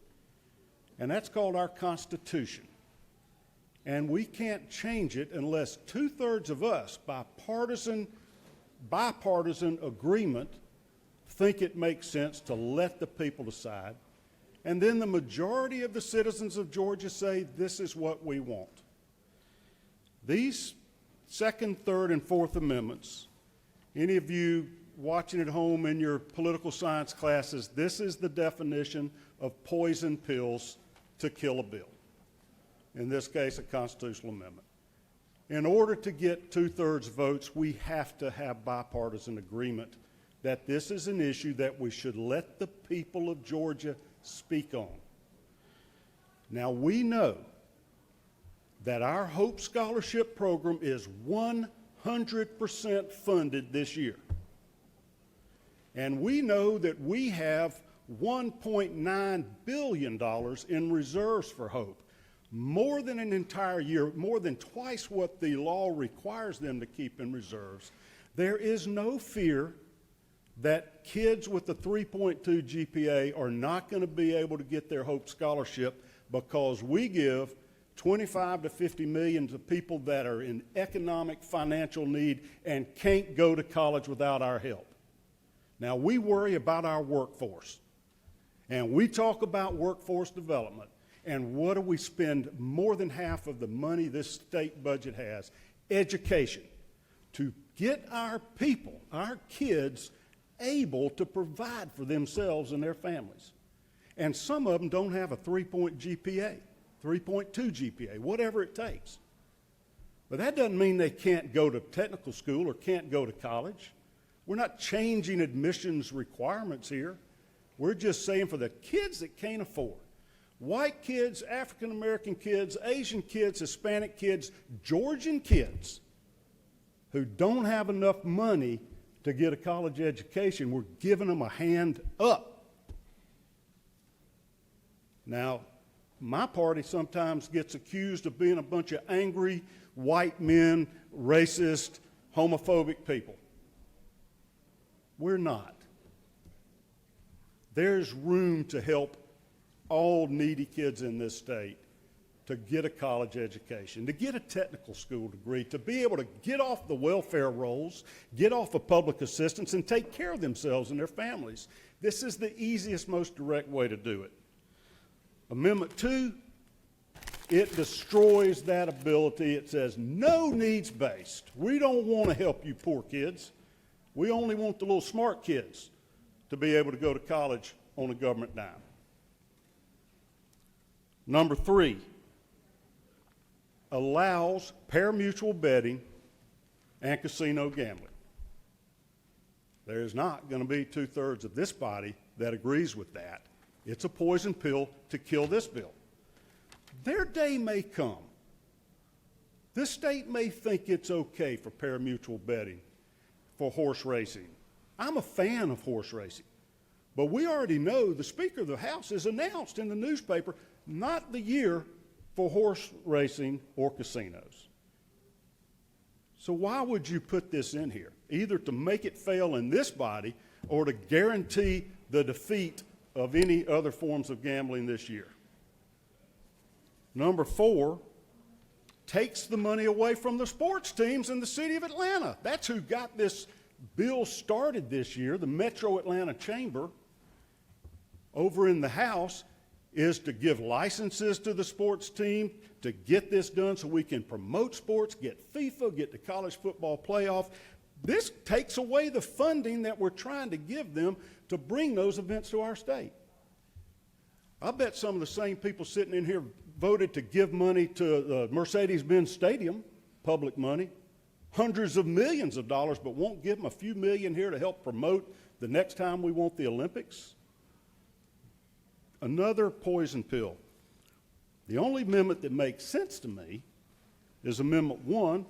and that's called our Constitution. And we can't change it unless two-thirds of us, by bipartisan agreement, think it makes sense to let the people decide. And then the majority of the citizens of Georgia say, this is what we want. These Second, Third, and Fourth Amendments, any of you watching at home in your political science classes, this is the definition of poison pills to kill a bill. In this case, a constitutional amendment. In order to get two-thirds votes, we have to have bipartisan agreement that this is an issue that we should let the people of Georgia speak on. Now, we know that our Hope Scholarship Program is 100% funded this year. And we know that we have $1.9 billion in reserves for Hope. More than an entire year, more than twice what the law requires them to keep in reserves. There is no fear that kids with a 3.2 GPA are not going to be able to get their Hope Scholarship because we give 25 to 50 million to people that are in economic financial need and can't go to college without our help. Now, we worry about our workforce, and we talk about workforce development, and what do we spend more than half of the money this state budget has? Education, to get our people, our kids, able to provide for themselves and their families. And some of them don't have a 3-point GPA. 3.2 GPA, whatever it takes. But that doesn't mean they can't go to technical school or can't go to college. We're not changing admissions requirements here. We're just saying for the kids that can't afford, white kids, African American kids, Asian kids, Hispanic kids, Georgian kids who don't have enough money to get a college education, we're giving them a hand up. Now, my party sometimes gets accused of being a bunch of angry white men, racist, homophobic people. We're not. There's room to help all needy kids in this state to get a college education, to get a technical school degree, to be able to get off the welfare rolls, get off of public assistance, and take care of themselves and their families. This is the easiest, most direct way to do it. Amendment 2, it destroys that ability. It says no needs-based. We don't want to help you poor kids. We only want the little smart kids to be able to go to college on a government dime. Number 3, allows pari-mutuel betting and casino gambling. There's not going to be two-thirds of this body that agrees with that. It's a poison pill to kill this bill. Their day may come. This state may think it's okay for pari-mutuel betting, for horse racing. I'm a fan of horse racing. But we already know the Speaker of the House has announced in the newspaper not the year for horse racing or casinos. So why would you put this in here? Either to make it fail in this body or to guarantee the defeat of any other forms of gambling this year. Number 4, takes the money away from the sports teams in the city of Atlanta. That's who got this bill started this year. The Metro Atlanta Chamber over in the House is to give licenses to the sports team to get this done so we can promote sports, get FIFA, get the college football playoff. This takes away the funding that we're trying to give them to bring those events to our state. I bet some of the same people sitting in here voted to give money to the Mercedes-Benz Stadium, public money, hundreds of millions of dollars, but won't give them a few million here to help promote the next time we want the Olympics. Another poison pill. The only amendment that makes sense to me is Amendment 1,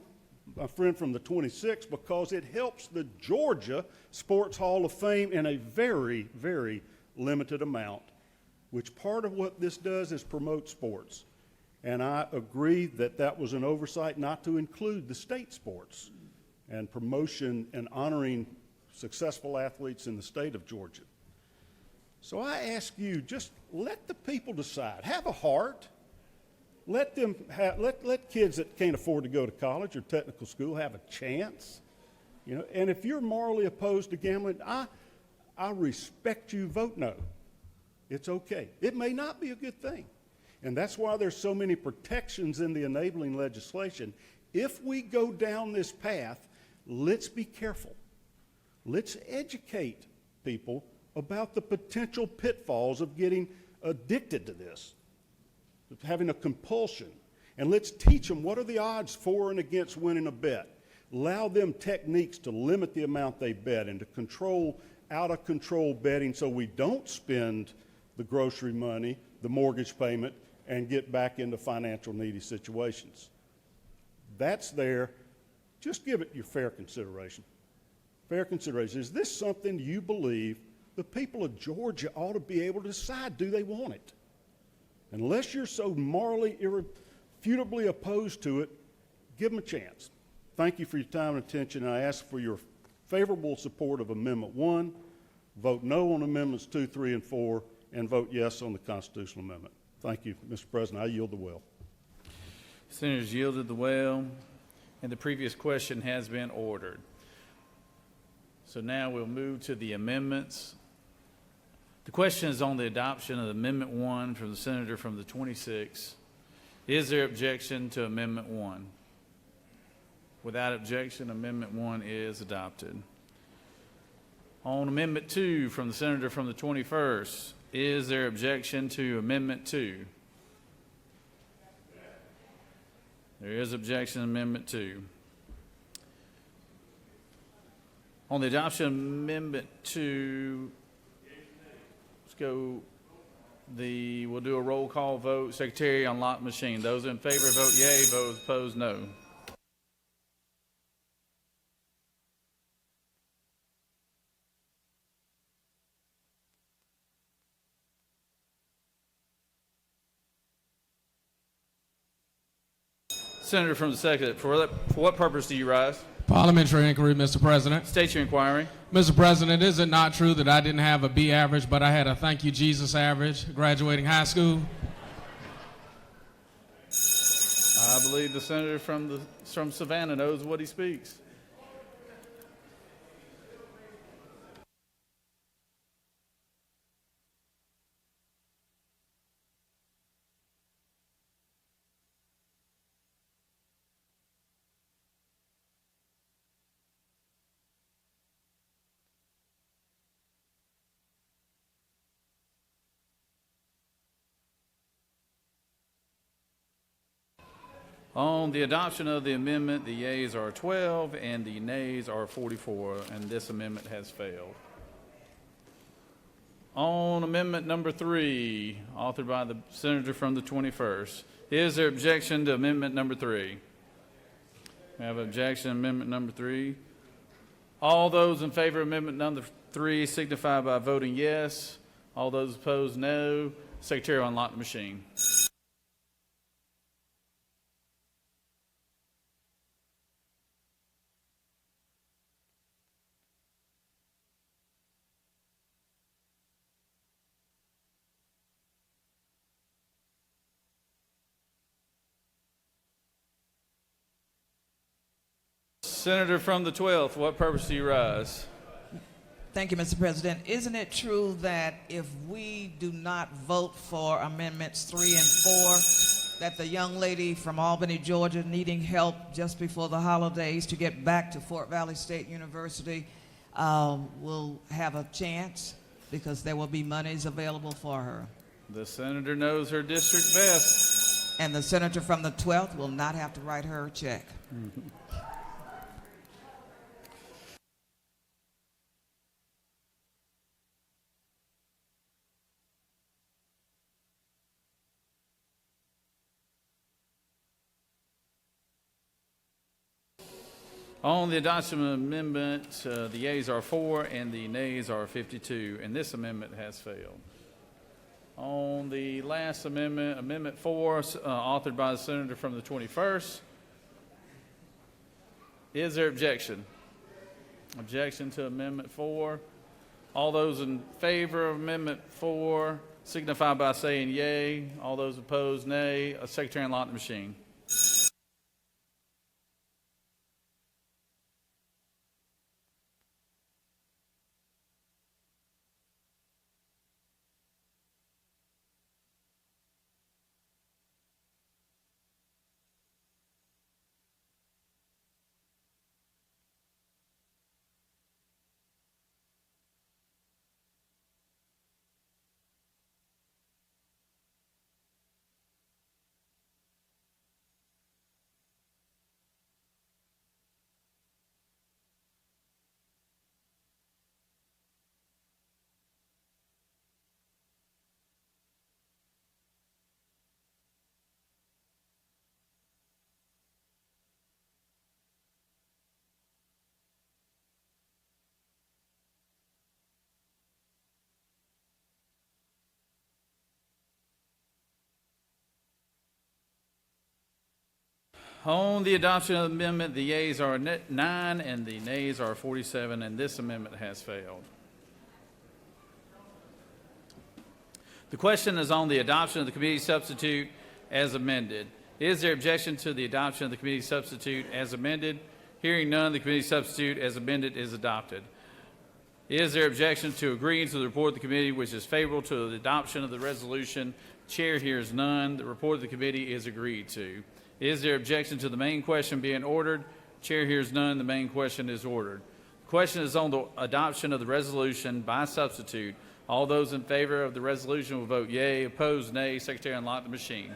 my friend from the 26, because it helps the Georgia Sports Hall of Fame in a very, very limited amount, which part of what this does is promote sports. And I agree that that was an oversight not to include the state sports and promotion and honoring successful athletes in the state of Georgia. So I ask you, just let the people decide. Have a heart. Let them let kids that can't afford to go to college or technical school have a chance. You know, and if you're morally opposed to gambling, I respect you. Vote no. It's okay. It may not be a good thing. And that's why there's so many protections in the enabling legislation. If we go down this path, let's be careful. Let's educate people about the potential pitfalls of getting addicted to this, of having a compulsion. And let's teach them what are the odds for and against winning a bet. Allow them techniques to limit the amount they bet and to control out-of-control betting so we don't spend the grocery money, the mortgage payment, and get back into financial needy situations. That's there. Just give it your fair consideration. Fair consideration. Is this something you believe the people of Georgia ought to be able to decide? Do they want it? Unless you're so morally, irrefutably opposed to it, give them a chance. Thank you for your time and attention, and I ask for your favorable support of Amendment 1, vote no on Amendments 2, 3, and 4, and vote yes on the constitutional amendment. Thank you, Mr. President. I yield the will. Senators yielded the well, and the previous question has been ordered. So now we'll move to the amendments. The question is on the adoption of Amendment 1 from the senator from the 26. Is there objection to Amendment 1? Without objection, Amendment 1 is adopted. On Amendment 2 from the senator from the 21st, is there objection to Amendment 2? There is objection to Amendment 2. On the adoption of Amendment 2, we'll do a roll call vote. Secretary, unlock machine. Those in favor vote yea, those opposed no. Senator from the second, for what purpose do you rise? Parliamentary inquiry, Mr. President. State your inquiry. Mr. President, is it not true that I didn't have a B average, but I had a thank you, Jesus average graduating high school? I believe the senator from Savannah knows what he speaks. On the adoption of the amendment, the yeas are 12 and the nays are 44, and this amendment has failed. On amendment number 3, authored by the senator from the 21st, is there objection to amendment number 3? We have objection to amendment number 3. All those in favor of amendment number 3 signify by voting yes. All those opposed, no. Secretary, unlock the machine. Senator from the 12th, what purpose do you rise? Thank you, Mr. President. Isn't it true that if we do not vote for amendments 3 and 4, that the young lady from Albany, Georgia, needing help just before the holidays to get back to Fort Valley State University will have a chance because there will be monies available for her? The senator knows her district best. And the senator from the 12th will not have to write her a check. On the adoption of amendment, the yeas are 4 and the nays are 52, and this amendment has failed. On the last amendment, Amendment 4, authored by the senator from the 21st, is there objection? Objection to Amendment 4. All those in favor of Amendment 4 signify by saying yea. All those opposed, nay. Secretary, unlock the machine. On the adoption of the amendment, the yeas are 9 and the nays are 47, and this amendment has failed. The question is on the adoption of the committee substitute as amended. Is there objection to the adoption of the committee substitute as amended? Hearing none, the committee substitute as amended is adopted. Is there objection to agreeing to the report of the committee which is favorable to the adoption of the resolution? Chair hears none. The report of the committee is agreed to. Is there objection to the main question being ordered? Chair hears none. The main question is ordered. The question is on the adoption of the resolution by substitute. All those in favor of the resolution will vote yea. Opposed, nay. Secretary, unlock the machine.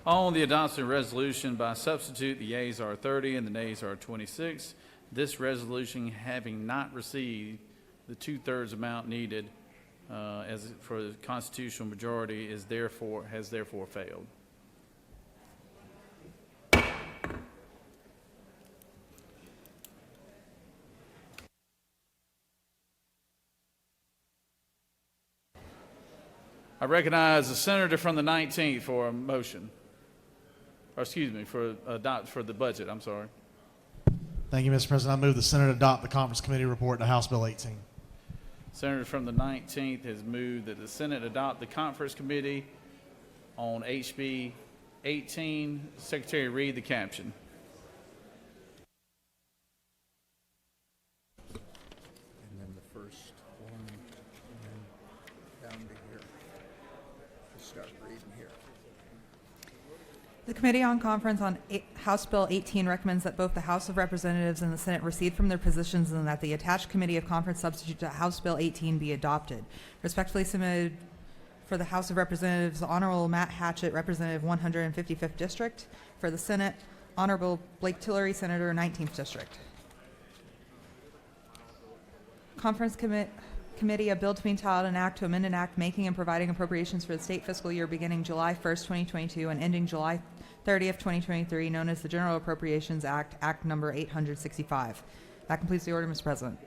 On the adoption resolution by substitute, the yeas are 30 and the nays are 26. This resolution, having not received the 2/3 amount needed as for the constitutional majority, has therefore failed. I recognize the senator from the 19th for a motion. Or excuse me, for the budget. I'm sorry. Thank you, Mr. President. I move the Senate adopt the Conference Committee report to House Bill 18. Senator from the 19th has moved that the Senate adopt the Conference Committee on HB 18. Secretary, read the caption. And then the first one, and then down to here. Just start reading here. The Committee on Conference on House Bill 18 recommends that both the House of Representatives and the Senate recede from their positions and that the attached Committee of Conference substitute to House Bill 18 be adopted. Respectfully submitted for the House of Representatives, Honorable Matt Hatchett, Representative 155th District. For the Senate, Honorable Blake Tillery, Senator 19th District. Conference Committee, a bill to be entitled an act to amend an act making and providing appropriations for the state fiscal year beginning July 1st, 2022 and ending July 30th, 2023, known as the General Appropriations Act, Act number 865. That completes the order, Mr. President.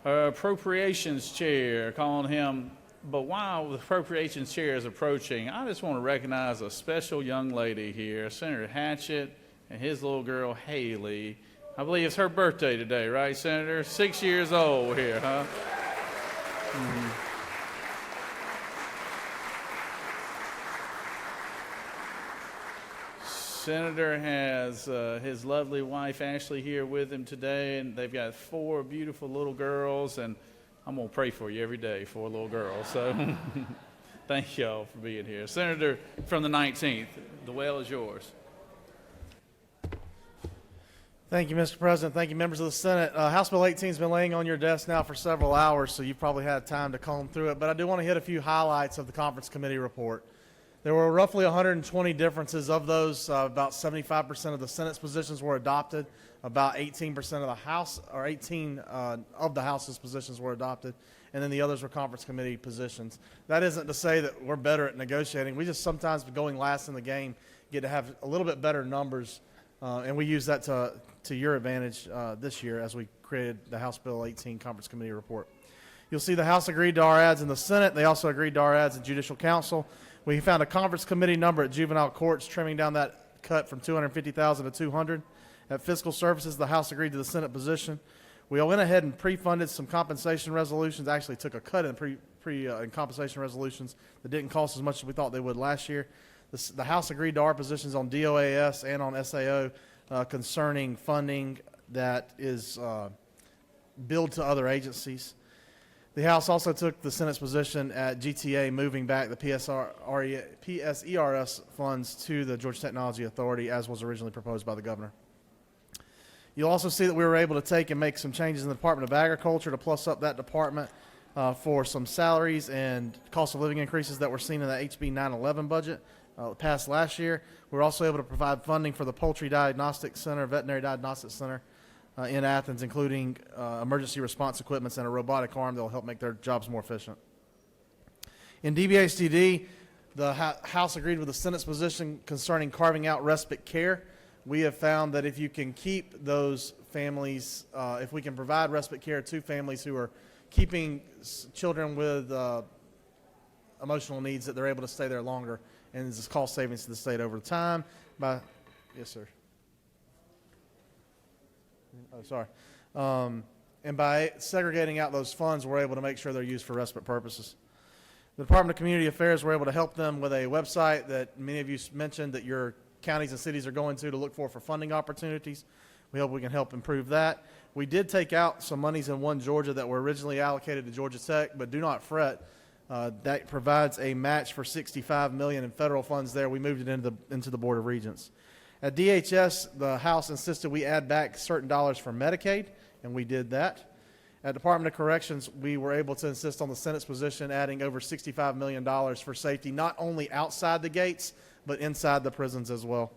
Appropriations Chair, calling him But while the appropriations chair is approaching, I just want to recognize a special young lady here, Senator Hatchett and his little girl, Haley. I believe it's her birthday today, right, Senator? 6 years old here, huh? Senator has his lovely wife, Ashley, here with him today, and they've got 4 beautiful little girls, and I'm going to pray for you every day, 4 little girls. So thank y'all for being here. Senator from the 19th, the well is yours. Thank you, Mr. President. Thank you, members of the Senate. House Bill 18 has been laying on your desk now for several hours, so you've probably had time to comb through it. But I do want to hit a few highlights of the conference committee report. There were roughly 120 differences. Of those, about 75% of the Senate's positions were adopted. About 18% of the House, or 18 of the House's positions were adopted, and then the others were conference committee positions. That isn't to say that we're better at negotiating. We just sometimes, going last in the game, get to have a little bit better numbers, and we use that to your advantage this year as we created the House Bill 18 conference committee report. You'll see the House agreed to our adds in the Senate. They also agreed to our adds in Judicial Council. We found a conference committee number at juvenile courts, trimming down that cut from $250,000 to $200,000. At fiscal services, the House agreed to the Senate position. We went ahead and pre-funded some compensation resolutions. Actually, took a cut in in compensation resolutions that didn't cost as much as we thought they would last year. The House agreed to our positions on DOAS and on SAO concerning funding that is billed to other agencies. The House also took the Senate's position at GTA, moving back the PSERS funds to the Georgia Technology Authority, as was originally proposed by the governor. You'll also see that we were able to take and make some changes in the Department of Agriculture to plus up that department for some salaries and cost of living increases that were seen in the HB 911 budget passed last year. We were also able to provide funding for the Poultry Diagnostic Center, Veterinary Diagnostic Center in Athens, including emergency response equipment and a robotic arm that will help make their jobs more efficient. In DBHDD, the House agreed with the Senate's position concerning carving out respite care. We have found that if you can keep those families, if we can provide respite care to families who are keeping children with emotional needs, that they're able to stay there longer, and this is cost savings to the state over time. Yes, sir. Oh, sorry. And by segregating out those funds, we're able to make sure they're used for respite purposes. The Department of Community Affairs, we're able to help them with a website that many of you mentioned that your counties and cities are going to look for funding opportunities. We hope we can help improve that. We did take out some monies in One Georgia that were originally allocated to Georgia Tech, but do not fret. That provides a match for $65 million in federal funds there. We moved it into the Board of Regents. At DHS, the House insisted we add back certain dollars for Medicaid, and we did that. At Department of Corrections, we were able to insist on the Senate's position, adding over $65 million for safety, not only outside the gates, but inside the prisons as well.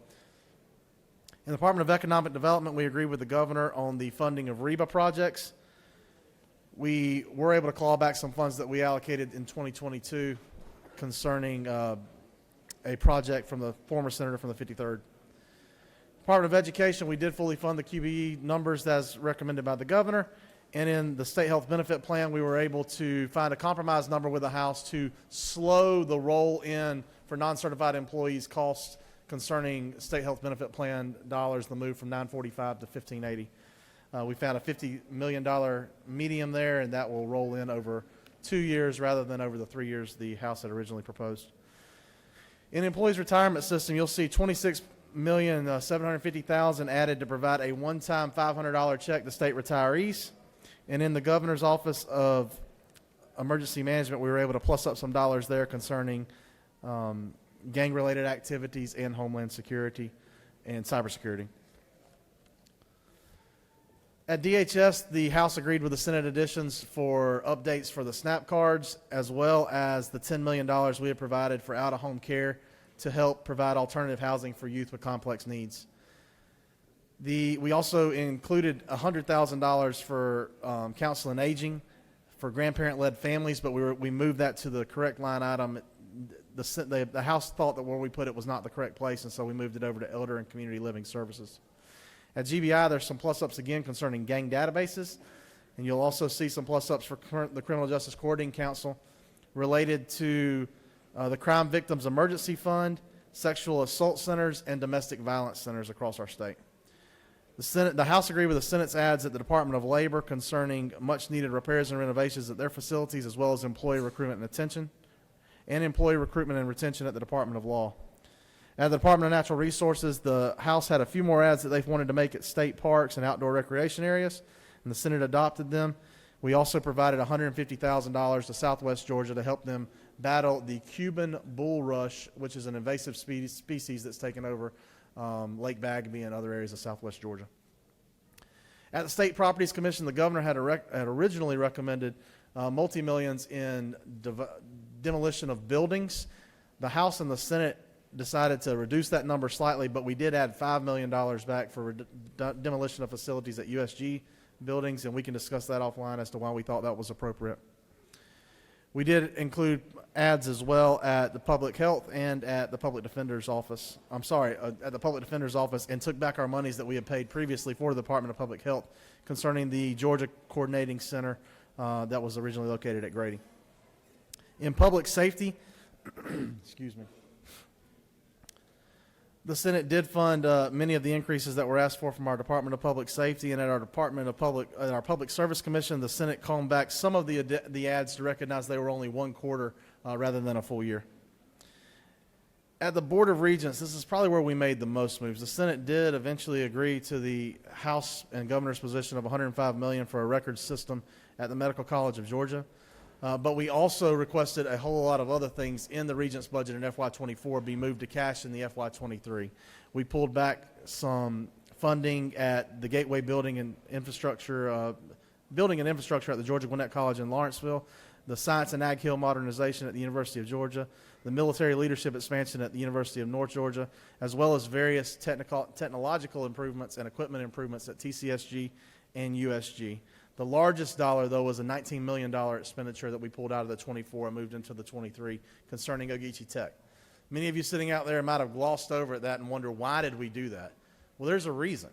In the Department of Economic Development, we agreed with the governor on the funding of REBA projects. We were able to claw back some funds that we allocated in 2022 concerning a project from the former senator from the 53rd. Department of Education, we did fully fund the QBE numbers as recommended by the governor. And in the state health benefit plan, we were able to find a compromise number with the House to slow the roll-in for non-certified employees costs concerning state health benefit plan dollars, the move from $945 to $1,580. We found a $50 million medium there, and that will roll in over 2 years rather than over the 3 years the House had originally proposed. In the employees' retirement system, you'll see $26,750,000 added to provide a one-time $500 check to state retirees. And in the governor's office of emergency management, we were able to plus up some dollars there concerning gang-related activities and homeland security and cybersecurity. At DHS, the House agreed with the Senate additions for updates for the SNAP cards, as well as the $10 million we have provided for out-of-home care to help provide alternative housing for youth with complex needs. We also included $100,000 for counsel and aging for grandparent-led families, but we moved that to the correct line item. The House thought that where we put it was not the correct place, and so we moved it over to Elder and Community Living Services. At GBI, there's some plus-ups again concerning gang databases, and you'll also see some plus-ups for the Criminal Justice Coordinating Council related to the Crime Victims Emergency Fund, sexual assault centers, and domestic violence centers across our state. The House agreed with the Senate's adds at the Department of Labor concerning much-needed repairs and renovations at their facilities, as well as employee recruitment and retention at the Department of Law. At the Department of Natural Resources, the House had a few more adds that they wanted to make at state parks and outdoor recreation areas, and the Senate adopted them. We also provided $150,000 to Southwest Georgia to help them battle the Cuban bulrush, which is an invasive species that's taken over Lake Bagby and other areas of Southwest Georgia. At the State Properties Commission, the governor had originally recommended multi-millions in demolition of buildings. The House and the Senate decided to reduce that number slightly, but we did add $5 million back for demolition of facilities at USG buildings, and we can discuss that offline as to why we thought that was appropriate. We did include ads as well at the Public Health and at the Public Defender's Office. At the Public Defender's Office, and took back our monies that we had paid previously for the Department of Public Health concerning the Georgia Coordinating Center that was originally located at Grady. In public safety, excuse me, the Senate did fund many of the increases that were asked for from our Department of Public Safety, and at our Public Service Commission, the Senate combed back some of the ads to recognize they were only one quarter rather than a full year. At the Board of Regents, this is probably where we made the most moves. The Senate did eventually agree to the House and Governor's position of $105 million for a records system at the Medical College of Georgia. But we also requested a whole lot of other things in the Regents budget in FY24 be moved to cash in the FY23. We pulled back some funding at the Gateway Building and Infrastructure at the Georgia Gwinnett College in Lawrenceville, the Science and Ag Hill modernization at the University of Georgia, the military leadership expansion at the University of North Georgia, as well as various technological improvements and equipment improvements at TCSG and USG. The largest dollar, though, was a $19 million expenditure that we pulled out of the 24 and moved into the 23 concerning Ogeechee Tech. Many of you sitting out there might have glossed over at that and wonder, why did we do that? Well, there's a reason.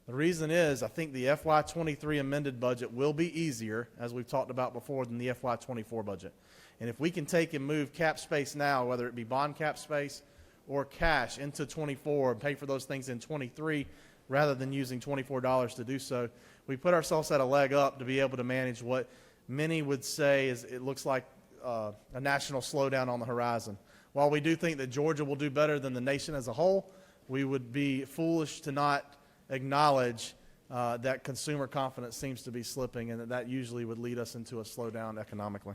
The reason is I think the FY23 amended budget will be easier, as we've talked about before, than the FY24 budget. And if we can take and move cap space now, whether it be bond cap space or cash, into 24 and pay for those things in 23 rather than using $24 to do so, we put ourselves at a leg up to be able to manage what many would say is it looks like a national slowdown on the horizon. While we do think that Georgia will do better than the nation as a whole, we would be foolish to not acknowledge that consumer confidence seems to be slipping, and that usually would lead us into a slowdown economically.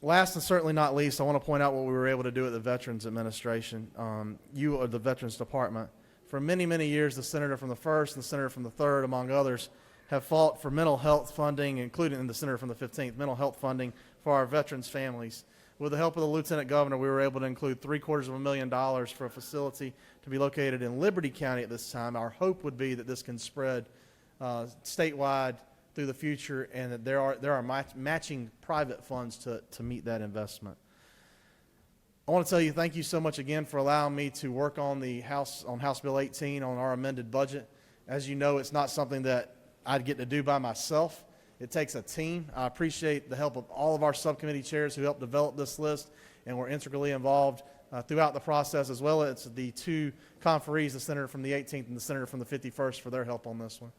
Last and certainly not least, I want to point out what we were able to do at the Veterans Administration, the Veterans Department. For many, many years, the senator from the 1st and the senator from the 3rd, among others, have fought for mental health funding, including the senator from the 15th, mental health funding for our veterans' families. With the help of the Lieutenant Governor, we were able to include $750,000 for a facility to be located in Liberty County at this time. Our hope would be that this can spread statewide through the future, and that there are matching private funds to meet that investment. I want to tell you thank you so much again for allowing me to work on House Bill 18 on our amended budget. As you know, it's not something that I'd get to do by myself. It takes a team. I appreciate the help of all of our subcommittee chairs who helped develop this list and were integrally involved throughout the process, as well as the two conferees, the senator from the 18th and the senator from the 51st, for their help on this one.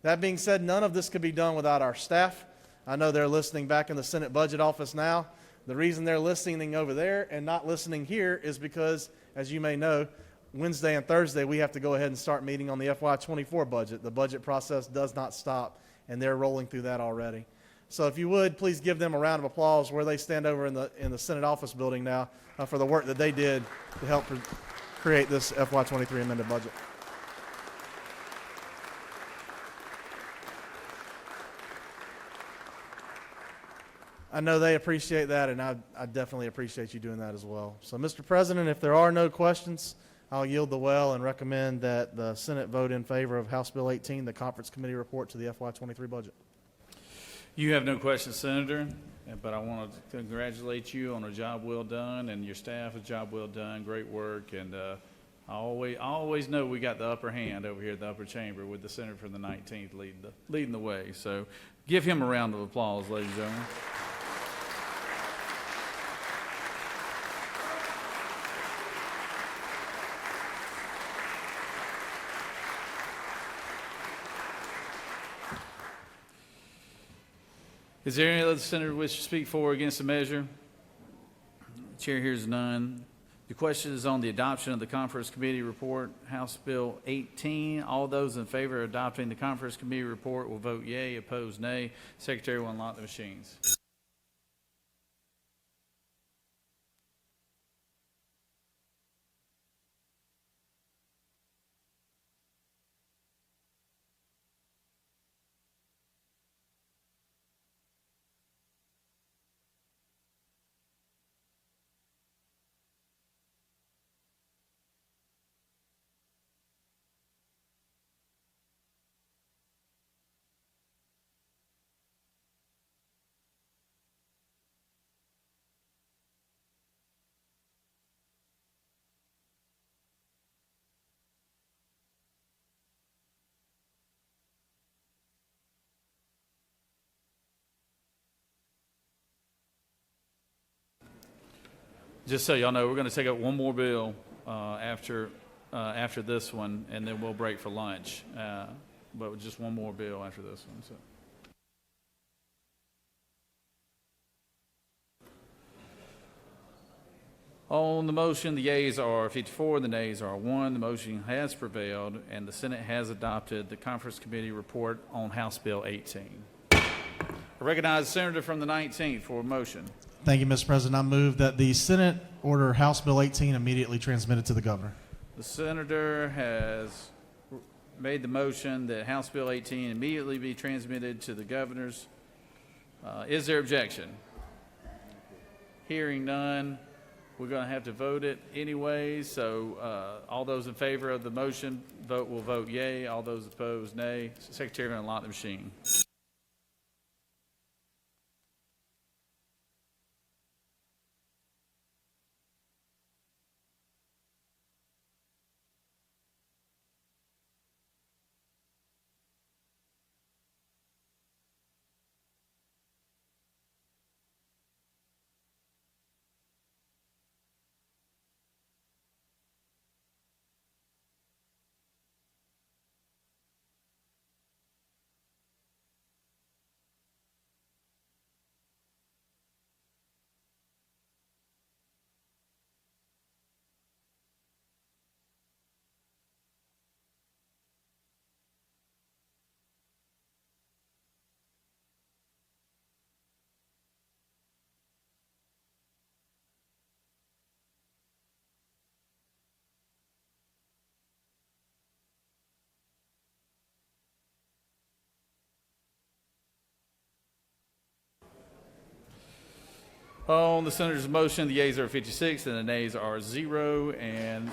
That being said, none of this could be done without our staff. I know they're listening back in the Senate Budget Office now. The reason they're listening over there and not listening here is because, as you may know, Wednesday and Thursday we have to go ahead and start meeting on the FY24 budget. The budget process does not stop, and they're rolling through that already. So if you would, please give them a round of applause where they stand over in the Senate office building now for the work that they did to help create this FY23 amended budget. I know they appreciate that, and I definitely appreciate you doing that as well. So, Mr. President, if there are no questions, I'll yield the well and recommend that the Senate vote in favor of House Bill 18, the conference committee report to the FY23 budget. You have no questions, Senator, but I want to congratulate you on a job well done, and your staff a job well done. Great work, and I always know we got the upper hand over here at the upper chamber with the senator from the 19th leading the way. So give him a round of applause, ladies and gentlemen. Is there any other senator wish to speak for or against the measure? Chair hears none. The question is on the adoption of the Conference Committee report, House Bill 18. All those in favor of adopting the Conference Committee report will vote yea, opposed nay. Secretary will unlock the machines. Just so y'all know, we're going to take up one more bill after this one, and then we'll break for lunch. But just one more bill after this one. So. On the motion, the yeas are 54, the nays are 1. The motion has prevailed, and the Senate has adopted the Conference Committee report on House Bill 18. I recognize the senator from the 19th for a motion. Thank you, Mr. President. I move that the Senate order House Bill 18 immediately transmitted to the governor. The senator has made the motion that House Bill 18 immediately be transmitted to the governors. Is there objection? Hearing none, we're going to have to vote it anyway. So all those in favor of the motion will vote yea. All those opposed, nay. Secretary will unlock the machine. On the senator's motion, the yeas are 56 and the nays are 0, and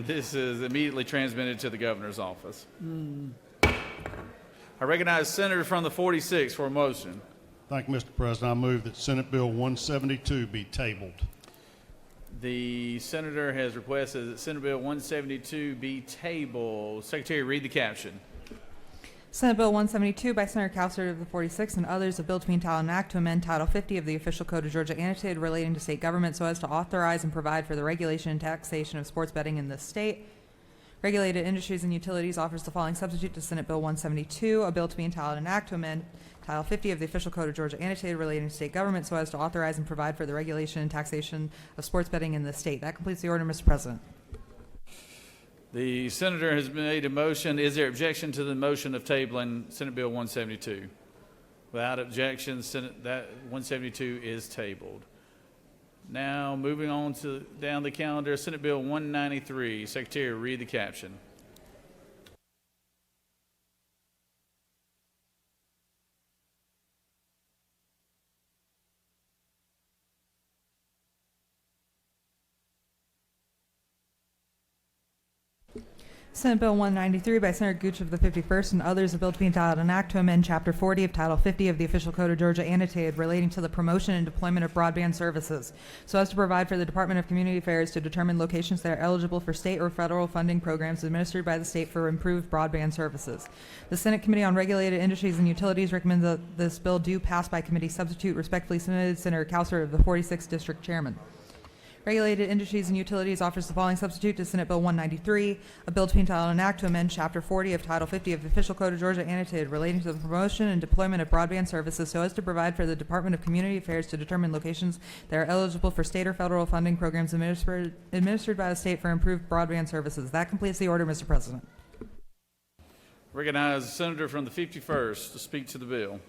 this is immediately transmitted to the governor's office. I recognize the senator from the 46 for a motion. Thank you, Mr. President. I move that Senate Bill 172 be tabled. The senator has requested that Senate Bill 172 be tabled. Secretary, read the caption. Senate Bill 172 by Senator Cowsert of the 46 and others, a bill to be entitled an act to amend Title 50 of the Official Code of Georgia annotated relating to state government so as to authorize and provide for the regulation and taxation of sports betting in this state. Regulated Industries and Utilities offers the following substitute to Senate Bill 172, a bill to be entitled an act to amend Title 50 of the Official Code of Georgia annotated relating to state government so as to authorize and provide for the regulation and taxation of sports betting in this state. That completes the order, Mr. President. The senator has made a motion. Is there objection to the motion of tabling Senate Bill 172? Without objection, that 172 is tabled. Now, moving on to down the calendar, Senate Bill 193. Secretary, read the caption. Senate Bill 193 by Senator Gooch of the 51st and others, a bill to be entitled an act to amend Chapter 40 of Title 50 of the Official Code of Georgia annotated relating to the promotion and deployment of broadband services, so as to provide for the Department of Community Affairs to determine locations that are eligible for state or federal funding programs administered by the state for improved broadband services. The Senate Committee on Regulated Industries and Utilities recommends that this bill do pass by committee substitute. Respectfully submitted, Senator Cowser of the 46th District Chairman. Regulated Industries and Utilities offers the following substitute to Senate Bill 193, a bill to be entitled an act to amend Chapter 40 of Title 50 of the Official Code of Georgia annotated relating to the promotion and deployment of broadband services so as to provide for the Department of Community Affairs to determine locations that are eligible for state or federal funding programs administered by the state for improved broadband services. That completes the order, Mr. President. Recognize the senator from the 51st to speak to the bill.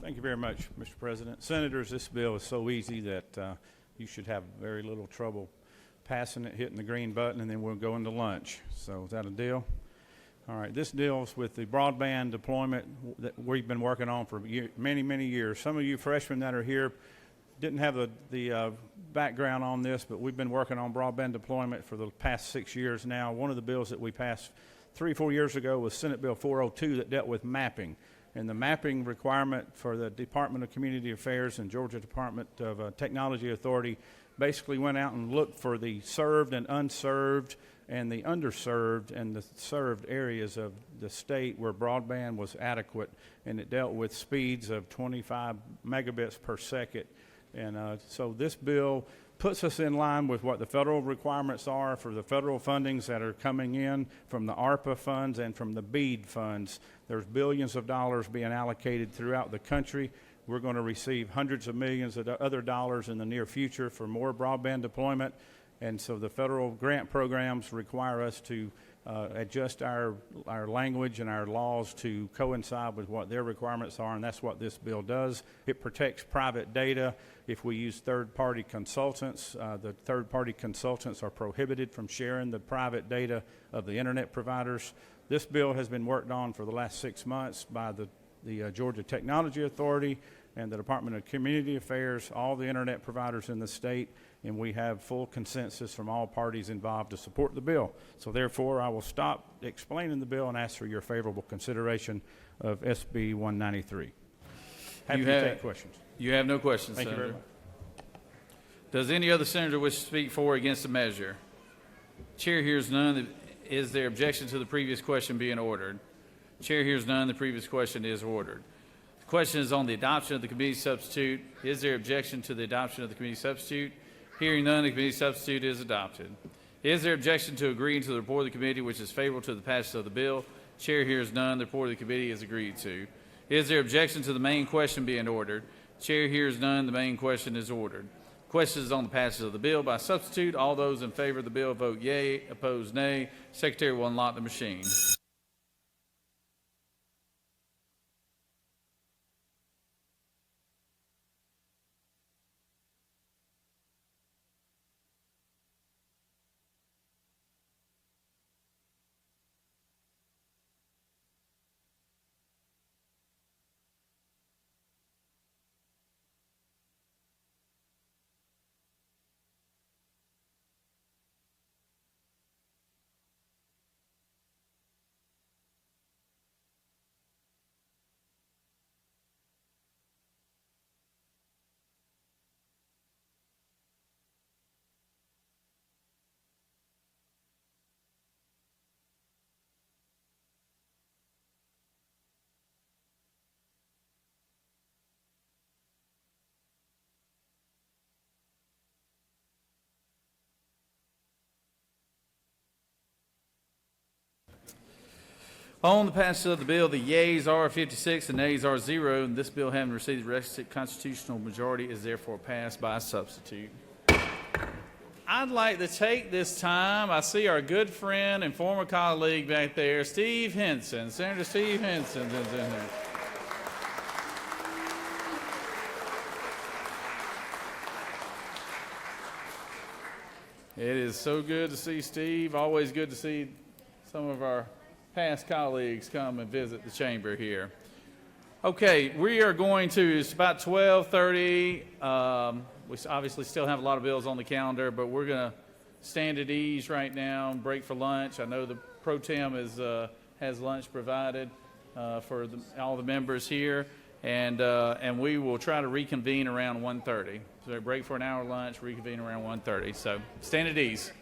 Thank you very much, Mr. President. Senators, this bill is so easy that you should have very little trouble passing it, hitting the green button, and then we'll go into lunch. So is that a deal? All right, this deals with the broadband deployment that we've been working on for many, many years. Some of you freshmen that are here didn't have the background on this, but we've been working on broadband deployment for the past 6 years now. One of the bills that we passed 3 or 4 years ago was Senate Bill 402 that dealt with mapping. And the mapping requirement for the Department of Community Affairs and Georgia Department of Technology Authority basically went out and looked for the served and unserved and the underserved and the served areas of the state where broadband was adequate, and it dealt with speeds of 25 megabits per second. And so this bill puts us in line with what the federal requirements are for the federal fundings that are coming in from the ARPA funds and from the BEAD funds. There's billions of dollars being allocated throughout the country. We're going to receive hundreds of millions of other dollars in the near future for more broadband deployment. And so the federal grant programs require us to adjust our language and our laws to coincide with what their requirements are, and that's what this bill does. It protects private data. If we use third-party consultants, the third-party consultants are prohibited from sharing the private data of the internet providers. This bill has been worked on for the last 6 months by the Georgia Technology Authority and the Department of Community Affairs, all the internet providers in the state, and we have full consensus from all parties involved to support the bill. So therefore, I will stop explaining the bill and ask for your favorable consideration of SB 193. Happy to take questions. You have no questions, Thank Senator. you very much. Does any other senator wish to speak for or against the measure? Chair hears none. Is there objection to the previous question being ordered? Chair hears none. The previous question is ordered. The question is on the adoption of the committee substitute. Is there objection to the adoption of the committee substitute? Hearing none, the committee substitute is adopted. Is there objection to agreeing to the report of the committee which is favorable to the passage of the bill? Chair hears none. The report of the committee is agreed to. Is there objection to the main question being ordered? Chair hears none. The main question is ordered. Question is on the passage of the bill by substitute. All those in favor of the bill vote yea. Opposed, nay. Secretary will unlock the machine. On the passage of the bill, the yeas are 56 and nays are 0, and this bill having received the requisite constitutional majority is therefore passed by substitute. I'd like to take this time, I see our good friend and former colleague back there, Steve Henson. Senator Steve Henson is in here. It is so good to see Steve. Always good to see some of our past colleagues come and visit the chamber here. Okay, we are going to, it's about 12:30. obviously still have a lot of bills on the calendar, but we're going to stand at ease right now and break for lunch. I know the Pro Tem has lunch provided for all the members here, and we will try to reconvene around 1:30. So break for an hour lunch, reconvene around 1:30. So stand at ease.